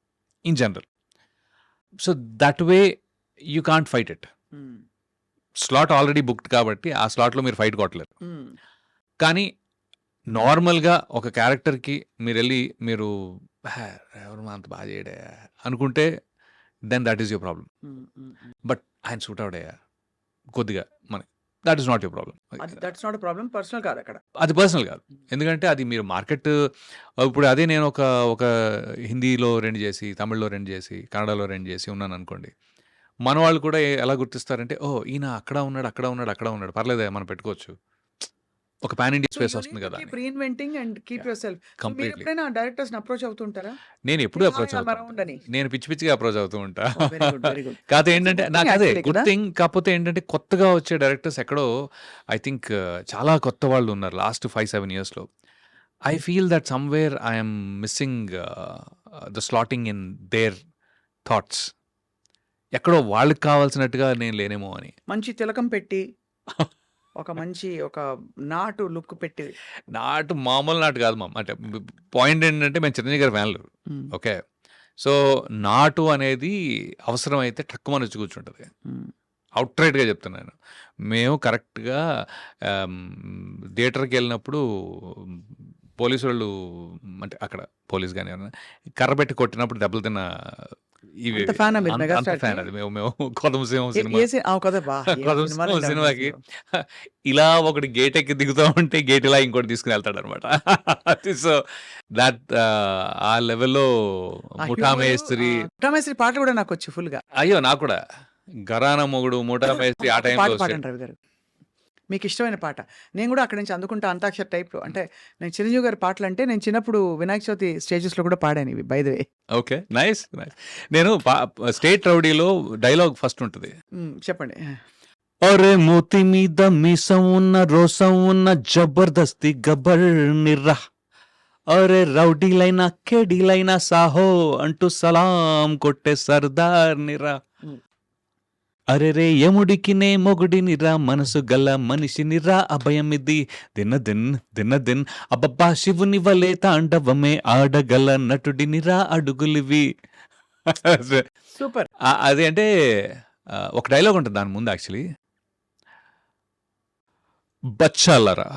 Speaker 1: in general. So that way you can't fight it. Slot already booked కాబట్టి ఆ స్లాట్లో మీరు ఫైట్ కొట్టలేరు. కానీ నార్మల్గా ఒక క్యారెక్టర్కి మీరు వెళ్ళి మీరు ఎవరు అంత బాగా చేయడే అనుకుంటే then that is your problem. But ఆయన సూట్ అవుడయ్యా కొద్దిగా మనకి, that is not your problem.
Speaker 2: That's not problem. Personal కాదు అక్కడ.
Speaker 1: అది పర్సనల్ కాదు, ఎందుకంటే అది మీరు మార్కెట్. ఇప్పుడు అదే నేను ఒక హిందీలో 2 చేసి, తమిళ్లో 2 చేసి, కన్నడలో 2 చేసి ఉన్నాను అనుకోండి, మన వాళ్ళు కూడా ఎలా గుర్తిస్తారంటే, ఓ ఈయన అక్కడ ఉన్నాడు, పర్లేదే మనం పెట్టుకోవచ్చు, ఒక పాన్ ఇండియా స్పేస్ వస్తుంది కదా.
Speaker 2: Reinventing and keep your self. మీరు
Speaker 1: కంప్లీట్లీ.
Speaker 2: ఎప్పుడైనా డైరెక్టర్స్ అప్రోచ్ అవుతుంటారా?
Speaker 1: నేను ఎప్పుడు అప్రోచ్
Speaker 2: అరౌండ్
Speaker 1: అవుతాను,
Speaker 2: అని.
Speaker 1: నేను పిచ్చిగా అప్రోచ్ అవుతూ ఉంటా.
Speaker 2: Very good, very good.
Speaker 1: కాకపోతే ఏంటంటే నాకు అదే
Speaker 2: Actually
Speaker 1: గుడ్
Speaker 2: కదా.
Speaker 1: థింగ్. కాకపోతే ఏంటంటే కొత్తగా వచ్చే డైరెక్టర్స్ ఎక్కడో ఐ థింక్ చాలా కొత్త వాళ్ళు ఉన్నారు లాస్ట్ 5-7 yearsలో. I feel that somewhere I'm missing the slotting in their thoughts. ఎక్కడో వాళ్ళకి కావాల్సినట్టుగా నేను లేనేమో అని.
Speaker 2: మంచి తిలకం పెట్టి ఒక మంచి ఒక నాటు లుక్ పెట్టి.
Speaker 1: నాటు మామూలు నాటు కాదు అంటే పాయింట్ ఏంటంటే మేము చిరంజీవి గారి ఫ్యాన్లు. ఓకే, సో నాటు అనేది అవసరమైతే టక్కుమని వచ్చి కూర్చుంటుంది.
Speaker 2: హ్మ్.
Speaker 1: అవుట్‌రైట్‌గా చెప్తున్నాను. మేము కరెక్ట్‌గా థియేటర్‌కి వెళ్ళినప్పుడు పోలీసోళ్ళు అంటే అక్కడ పోలీస్ గాని ఎవరైనా కర్ర పెట్టి కొట్టినప్పుడు దెబ్బలు తిన్న ఇవి
Speaker 2: అంత ఫ్యానా మీరు
Speaker 1: అంత
Speaker 2: మెగాస్టార్‌కి?
Speaker 1: ఫ్యాన్ అది. మేము కొదమ సింహం
Speaker 2: ఏ
Speaker 1: సినిమా
Speaker 2: ఏ సి ఆ! కదా! ఏం
Speaker 1: కొదమ సింహం
Speaker 2: సినిమాలండి అవన్నీ
Speaker 1: సినిమాకి
Speaker 2: అసలు.
Speaker 1: ఇలా ఒకటి గేట్ ఎక్కి దిగుతా ఉంటే గేట్ ఇలా ఇంకోటి తీసుకొని వెళ్తాడనమాట. సో దట్ ఆ లెవెల్‌లో
Speaker 2: ఆ
Speaker 1: ముఠా
Speaker 2: హ్యూమరు
Speaker 1: మేస్త్రి
Speaker 2: ముఠామేస్త్రి పాటలు కూడా నాకొచ్చు ఫుల్‌గా.
Speaker 1: అయ్యో! నాకు కూడా. 'ఘరానా మొగుడు', 'ముఠా మేస్త్రి' ఆ
Speaker 2: ఒక
Speaker 1: టైంలో
Speaker 2: పాట
Speaker 1: వస్తాయి.
Speaker 2: పాడండి రవి గారు. మీకిష్టమైన పాట. నేను గూడా అక్కడి నుంచి అందుకుంటా అంతాక్షరి టైప్‌లో. అంటే నేను చిరంజీవి గారి పాటలంటే నేను చిన్నప్పుడు వినాయక చవితి స్టేజెస్‌లో కూడా పాడాను ఇవి by the way.
Speaker 1: Okay. Nice. Nice. నేను 'స్టేట్ రౌడీలో' డైలాగ్ ఫస్ట్ ఉంటది.
Speaker 2: చెప్పండి.
Speaker 1: అరే మూతి మీద మీసం ఉన్న రోసం ఉన్న జబర్దస్తి గబ్బర్ నిర్రా అరే రౌడీలైనా కేడీలైనా సాహో అంటూ సలాం కొట్టే సర్దార్ నిరా
Speaker 2: హ్మ్.
Speaker 1: అరే రే యముడికినే మొగుడినిరా మనసు గల మనిషినిరా అభయమిది దిన్న అబ్బబ్బా శివుని వలే తాండవమే ఆడగల నటుడినిరా అడుగులివి.
Speaker 2: సూపర్.
Speaker 1: అది అంటే ఒక డైలాగ్ ఉంటుంది దాని ముందు యాక్చువల్లీ. బచ్చాలరా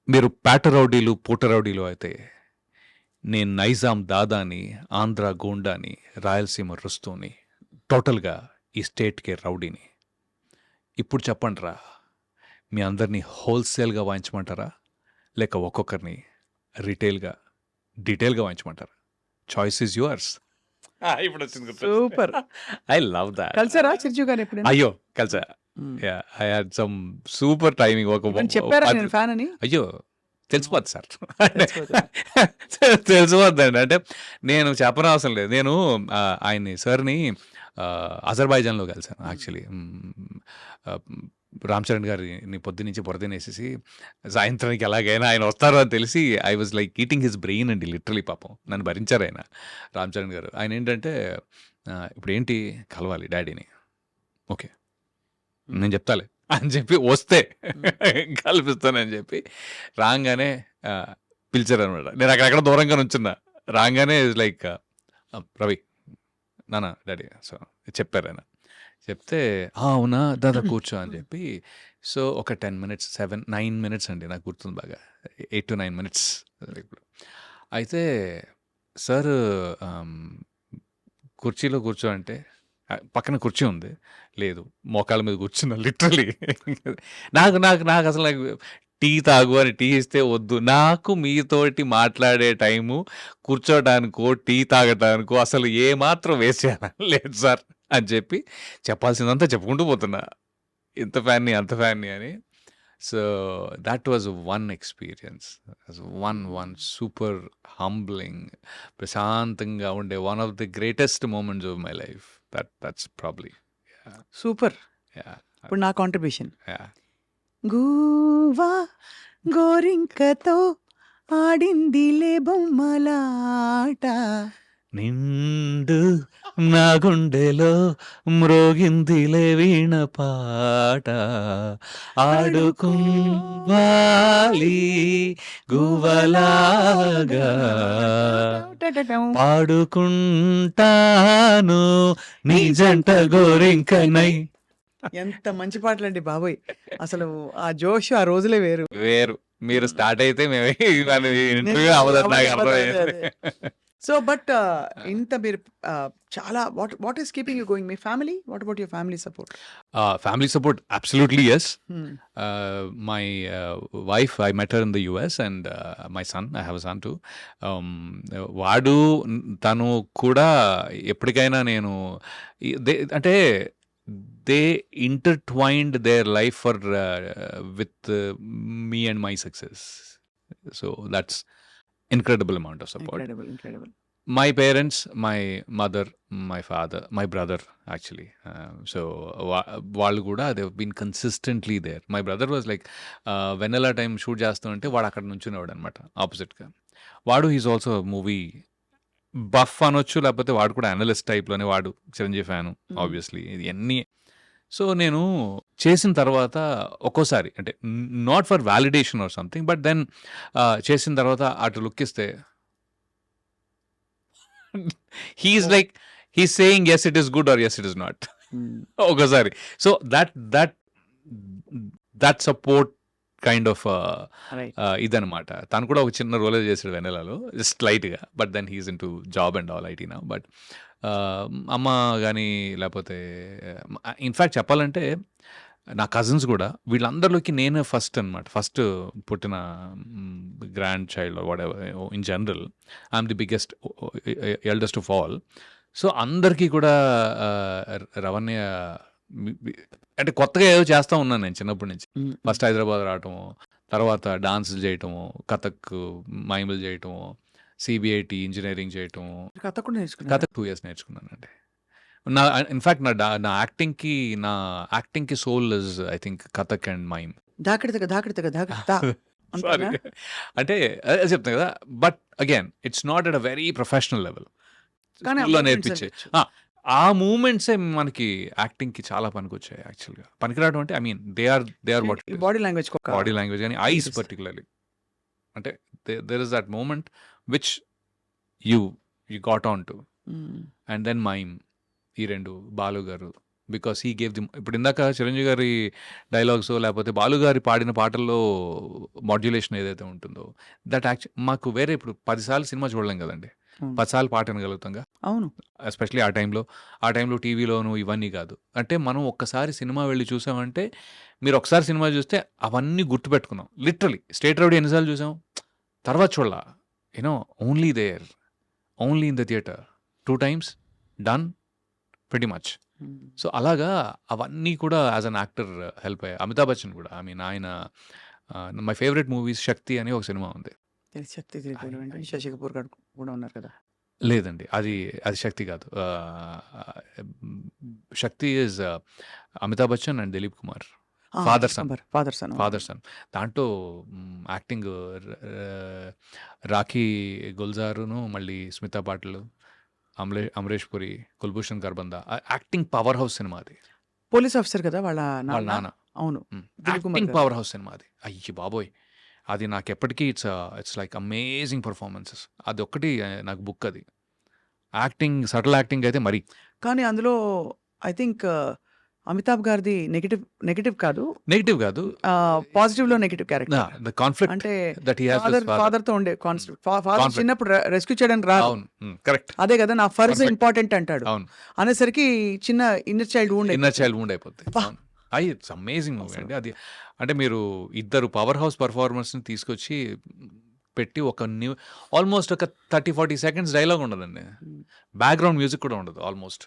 Speaker 1: మీరు పేట రౌడీలు పూట రౌడీలు అయితే నేను నైజాం దాదాని ఆంధ్ర గోండాని రాయలసీమ రుస్తూని టోటల్గా ఈ స్టేట్కే రౌడీని. ఇప్పుడు చెప్పండిరా మీ అందరినీ హోల్సేల్గా వాయించమంటారా లేక ఒక్కొక్కరిని రిటైల్గా డీటెయిల్గా వాయించమంటారా? Choice is yours. ఇప్పుడు వచ్చింది
Speaker 2: సూపర్.
Speaker 1: I love that.
Speaker 2: కలిసారా చిరంజీవి గారిని ఎప్పుడైనా?
Speaker 1: అయ్యో కలిసా. I had some super timing.
Speaker 2: ఏమైనా చెప్పారా నేను ఫ్యాన్ అని?
Speaker 1: అయ్యో తెలిసిపోద్ది సార్.
Speaker 2: తెలిసిపోతుందా?
Speaker 1: తెలిసిపోద్దండి. అంటే నేను చెప్పనవసరం లేదు. నేను ఆయన్ని సార్ని అజర్బైజాన్లో కలిసాను యాక్చువల్లీ. రామ్ చరణ్ గారిని పొద్దునుంచి బురదనేసేసి సాయంత్రానికి ఎలాగైనా ఆయన వస్తారు అని తెలిసి I was like eating his brain అండి లిటరలీ. పాపం నన్ను భరించారు ఆయన రామ్ చరణ్ గారు. ఆయన ఏంటంటే ఇప్పుడు ఏంటి కలవాలి డాడీని, ఓకే నేను చెప్తాలే అని చెప్పి వస్తే కల్పిస్తానని చెప్పి రాగానే పిలిచారు అనమాట. నేను అక్కడెక్కడ దూరంగా నుంచున్నా. రాగానే లైక్ రవి నానా డాడీ సో చెప్పారు ఆయన. చెప్తే అవునా దాదా కూర్చో అని చెప్పి. సో ఒక 10 minutes 9 minutes అండి నాకు గుర్తుంది బాగా. 8 to 9 minutes ఇప్పుడు. అయితే సార్ కుర్చీలో కూర్చో అంటే పక్కన కుర్చీ ఉంది. లేదు మోకాళ్ళ మీద కూర్చున్నా లిటరలీ. నాకు నాకు నాకు అసలు నాకు టీ తాగు అని టీ ఇస్తే వద్దు. నాకు మీతోటి మాట్లాడే టైము కూర్చోటానికో టీ తాగటానికో అసలు ఏమాత్రం వేస్ట్ చేయాలని లేదు సార్ అని చెప్పి చెప్పాల్సిందంతా చెప్పుకుంటూ పోతున్నా. ఇంత ఫ్యాన్ని అంత ఫ్యాన్ని అని. So that was one experience. One super humbling ప్రశాంతంగా ఉండే one of the greatest moments of my life. That's probably.
Speaker 2: Super. ఇప్పుడు నా కాంట్రిబ్యూషన్.
Speaker 1: యా
Speaker 2: గూవా గోరింకతో ఆడిందిలే బొమ్మలాట.
Speaker 1: నిండు నా గుండెలో మ్రోగిందిలే వీణ పాట ఆడుకోవాలి గువ్వలాగా పాడుకుంటాను నీ జంట గోరింకనై.
Speaker 2: ఎంత మంచి పాటలండి బాబోయ్. అసలు ఆ జోష్ ఆ రోజులే వేరు.
Speaker 1: వేరు. మీరు స్టార్ట్ అయితే మేము ఇంటర్వ్యూ అవ్వదు నాకు అర్థమైంది.
Speaker 2: సో బట్ ఇంత మీరు చాలా what is keeping you going? మీ family, what about your family support?
Speaker 1: Family support absolutely yes. My wife, I met her in the US, and my son, I have a son too. వాడు తను కూడా ఎప్పటికైనా నేను అంటే they intertwined their life with me and my success. So that's incredible amount of support.
Speaker 2: Incredible.
Speaker 1: My parents, my mother, my father, my brother actually. So వాళ్ళు కూడా they've been consistently there. My brother was like Vennela time shoot చేస్తుంటే వాడు అక్కడ నుంచునేవాడు అనమాట ఆపోజిట్గా. వాడు he's also movie buff అనొచ్చు, లేకపోతే వాడు కూడా అనలిస్ట్ టైప్లోనే. వాడు చిరంజీవి ఫ్యాను ఆబ్వియస్లీ. ఇవన్నీ సో నేను చేసిన తర్వాత ఒక్కోసారి అంటే not for validation or something, but then చేసిన తర్వాత అటు లుక్ ఇస్తే he is like he's saying yes it is good or yes it is not ఒకసారి. So that support kind of
Speaker 2: right.
Speaker 1: ఇదనమాట. తను కూడా ఒక చిన్న రోలే చేసాడు వెనెలలో, జస్ట్ లైట్గా. But then he's into job and all IT నా. బట్ అమ్మ కానీ లేకపోతే ఇన్ఫ్యాక్ట్ చెప్పాలంటే నా కజిన్స్ కూడా వీళ్ళందరిలోకి నేనే ఫస్ట్ అనమాట. ఫస్ట్ పుట్టిన grand child what ever in general. I'm the biggest eldest of all. So అందరికీ కూడా రవణ్య అంటే కొత్తగా ఏదో చేస్తూ ఉన్నాను నేను చిన్నప్పటి నుంచి. ఫస్ట్ హైదరాబాద్ రావటము, తర్వాత డాన్సులు చేయటము, కథక్ మైములు చేయటము, సిబిఐటి ఇంజనీరింగ్ చేయటము.
Speaker 2: కథ కూడా నేర్చుకున్నా.
Speaker 1: కథక్ 2 years నేర్చుకున్నానండి. నా ఇన్ఫ్యాక్ట్ నా యాక్టింగ్కి soul is I think Kathak and mime.
Speaker 2: దాకడితగా
Speaker 1: సారీ అంటే అదే చెప్తాను కదా. But again it's not at a very professional level.
Speaker 2: కానీ
Speaker 1: స్కూల్లో నేర్పించే ఆ మూమెంట్సే మనకి యాక్టింగ్కి చాలా పనికొచ్చాయి యాక్చువల్గా. పనికిరావడం అంటే I mean they are what
Speaker 2: body language
Speaker 1: body language కానీ ఐస్ పర్టికులర్లీ. అంటే there is that moment which you got on to. And then mime, ఈ రెండు బాలు గారు, బికాస్ హీ గేవ్ ది. ఇప్పుడు ఇందాక చిరంజీవి గారి డైలాగ్స్ లేకపోతే బాలు గారి పాడిన పాటల్లో మాడ్యులేషన్ ఏదైతే ఉంటుందో దట్ మాకు వేరే ఇప్పుడు 10 సార్లు సినిమా చూడలేం కదండి, 10 సార్లు పాట వినగలుగుతాంగా.
Speaker 2: అవును.
Speaker 1: ఎస్పెషలీ ఆ టైంలో టీవీలోను ఇవన్నీ కాదు. అంటే మనం ఒక్కసారి సినిమా వెళ్ళి చూసామంటే, మీరు ఒకసారి సినిమా చూస్తే అవన్నీ గుర్తుపెట్టుకున్నాం. లిటరలీ స్టేట్ రౌడీ ఎన్నిసార్లు చూసాం, తర్వాత చూడలా. Only there, only in the theatre 2 times done pretty much. So అలాగా అవన్నీ కూడా యాజ్ అన్ యాక్టర్ హెల్ప్ అయ్యాయి. అమితాబ్ బచ్చన్ కూడా ఆయన మై ఫేవరెట్ మూవీస్ శక్తి అని ఒక సినిమా ఉంది.
Speaker 2: శక్తి శశి కపూర్ గారు కూడా ఉన్నారు కదా.
Speaker 1: లేదండి, అది శక్తి కాదు. Shakti is Amitabh Bachchan and Dilip Kumar, father son. దాంట్లో యాక్టింగ్ రాఖీ గుల్జారును, మళ్ళీ Smita Patil, Amrish Puri, Kulbhushan Kharbanda. Acting powerhouse cinema అది.
Speaker 2: పోలీస్ ఆఫీసర్ కదా వాళ్ళ
Speaker 1: వాళ్ళ నాన్న.
Speaker 2: అవును.
Speaker 1: యాక్టింగ్ పవర్ హౌస్ సినిమా అది. అయ్యి బాబోయ్, అది నాకు ఎప్పటికీ ఇట్స్ లైక్ అమేజింగ్ పర్ఫార్మెన్సెస్. అది ఒక్కటి నాకు బుక్. అది యాక్టింగ్, సటిల్ యాక్టింగ్ అయితే మరి.
Speaker 2: కానీ అందులో ఐ థింక్ అమితాబ్ గారిది నెగటివ్ కాదు, పాజిటివ్ లో నెగటివ్ క్యారెక్టర్.
Speaker 1: ద కాన్ఫ్లిక్ట్
Speaker 2: అంటే
Speaker 1: that he has with
Speaker 2: father తో ఉండే ఫాదర్ చిన్నప్పుడు రెస్క్యూ చేయడానికి రాదు.
Speaker 1: అవును, కరెక్ట్.
Speaker 2: అదే కదా నా ఫర్జ్ ఇంపార్టెంట్ అంటాడు.
Speaker 1: అవును,
Speaker 2: అనేసరికి చిన్న ఇన్నర్ చైల్డ్
Speaker 1: వూండ్ అయిపోతుంది. ఇట్స్ అమేజింగ్ మూవీ అండి అది. అంటే మీరు ఇద్దరు పవర్ హౌస్ పర్ఫార్మర్స్ని తీసుకొచ్చి పెట్టి ఒక ఆల్మోస్ట్ ఒక 30-40 seconds డైలాగ్ ఉండదండి, బ్యాక్గ్రౌండ్ మ్యూజిక్ కూడా ఉండదు almost.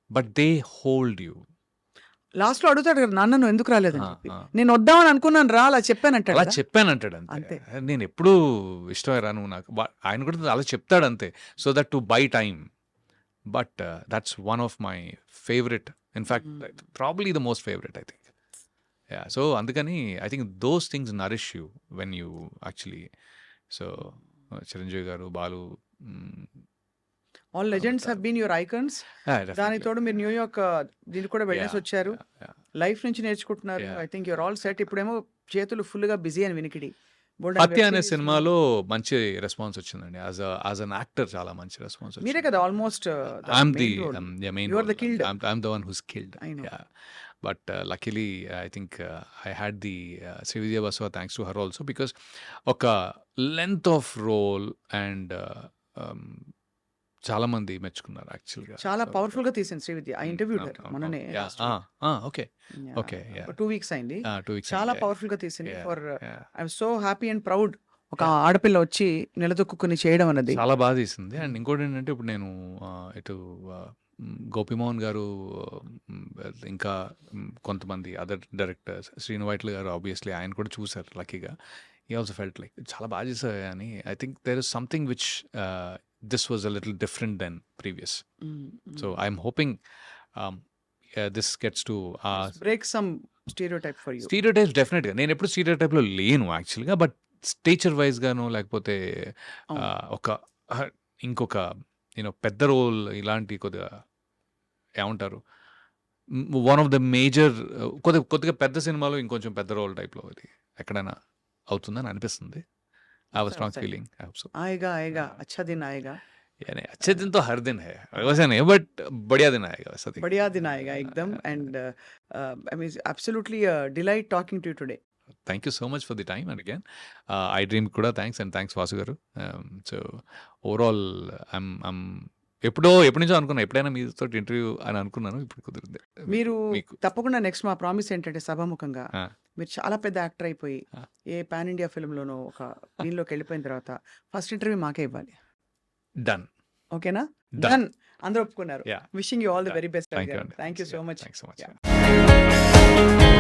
Speaker 1: But they hold you.
Speaker 2: Last లో అడుగుతాడు కదా, నాన్న నువ్వు ఎందుకు రాలేదని చెప్పి. నేను వద్దామని అనుకున్నాను రా, అలా చెప్పానంటాడు.
Speaker 1: అలా చెప్పానంటాడు అంతే. నేను ఎప్పుడూ ఇష్టమే రా నువ్వు నాకు, ఆయన కూడా అలా చెప్తాడు అంతే, so that to buy time. But that's one of my favourite, in fact probably the most favourite I think. So అందుకని I think those things nourish you when you actually. So Chiranjeevi garu, Balu,
Speaker 2: all legends have been your icons. దానికి తోడు మీరు New York దీనికి కూడా వెళ్ళేసి వచ్చారు, life నుంచి నేర్చుకుంటున్నారు. I think your all set. ఇప్పుడేమో చేతులు ఫుల్ గా బిజీ అని వినికిడి.
Speaker 1: హత్య అనే సినిమాలో మంచి రెస్పాన్స్ వచ్చిందండి. యాజ్ అన్ యాక్టర్ చాలా మంచి రెస్పాన్స్ వచ్చింది.
Speaker 2: మీరే కదా almost
Speaker 1: I'm the one who's killed. But luckily, I think I had the Srividya Basava thanks to her also, because oka length of role and చాలా మంది మెచ్చుకున్నారు యాక్చువల్గా.
Speaker 2: చాలా పవర్ఫుల్ గా తీసింది శ్రీవిద్య. ఆ ఇంటర్వ్యూ మననే
Speaker 1: ఓకే
Speaker 2: 2 weeks అయింది.
Speaker 1: 2 weeks
Speaker 2: చాలా పవర్ఫుల్ గా తీసింది. For I'm so happy and proud ఒక ఆడపిల్ల వచ్చి నిలదొక్కుని చేయడం అన్నది
Speaker 1: చాలా బాగా తీసింది. అండ్ ఇంకోటి ఏంటంటే, ఇప్పుడు నేను ఇటు గోపిమోహన్ గారు, ఇంకా కొంతమంది అదర్ డైరెక్టర్స్, శ్రీను వైట్ల గారు ఆబ్వియస్లీ ఆయన కూడా చూసారు లక్కీగా. ఈ ఆల్సో ఫెల్ట్ లైక్ చాలా బాగా చేశారు అని. I think there is something which this was a little different than previous. So I'm hoping this gets to
Speaker 2: break some stereotype for you.
Speaker 1: Stereotypes definitely. నేను ఎప్పుడు స్టీరియోటైప్ లో లేను యాక్చువల్గా. బట్ స్టేచర్ వైజ్ గాను లేకపోతే ఒక ఇంకొక పెద్ద రోల్ ఇలాంటి కొద్దిగా ఏమంటారు, వన్ ఆఫ్ ద మేజర్ కొద్దిగా పెద్ద సినిమాలో ఇంకొంచెం పెద్ద రోల్ టైప్లో అది ఎక్కడైనా అవుతుందని అనిపిస్తుంది. I have a strong feeling. I hope so.
Speaker 2: आएगा अच्छा दिन आएगा.
Speaker 1: यानी अच्छे दिन तो हर दिन है, वैसा नहीं है, बट बढ़िया दिन आएगा वैसा देखिए।
Speaker 2: बढ़िया दिन आएगा एकदम and I mean absolutely delight talking to you today.
Speaker 1: Thank you so much for the time and again I dream కూడా థ్యాంక్స్ అండ్ థ్యాంక్స్ వాసు గారు. సో ఓవరాల్ ఎప్పటి నుంచో అనుకున్నా ఎప్పుడైనా మీతో ఇంటర్వ్యూ అని అనుకున్నాను, ఇప్పుడు కుదిరింది.
Speaker 2: మీరు
Speaker 1: మీకు
Speaker 2: తప్పకుండా నెక్స్ట్ మా ప్రామిస్ ఏంటంటే సభాముఖంగా
Speaker 1: ఆ,
Speaker 2: మీరు చాలా పెద్ద యాక్టర్ అయిపోయి
Speaker 1: ఆ.
Speaker 2: ఏ పాన్ ఇండియా ఫిల్మ్‌లోనో ఒక దీనిలోకి వెళ్ళిపోయిన తర్వాత ఫస్ట్ ఇంటర్వ్యూ మాకే ఇవ్వాలి.
Speaker 1: డన్.
Speaker 2: ఓకేనా?
Speaker 1: Done.
Speaker 2: డన్. అందరూ ఒప్పుకున్నారు.
Speaker 1: Yeah,
Speaker 2: wishing you all the
Speaker 1: Done.
Speaker 2: Very best.
Speaker 1: Thank you అండి.
Speaker 2: Thank you so much.
Speaker 1: Thanks so much.
Speaker 2: Yeah.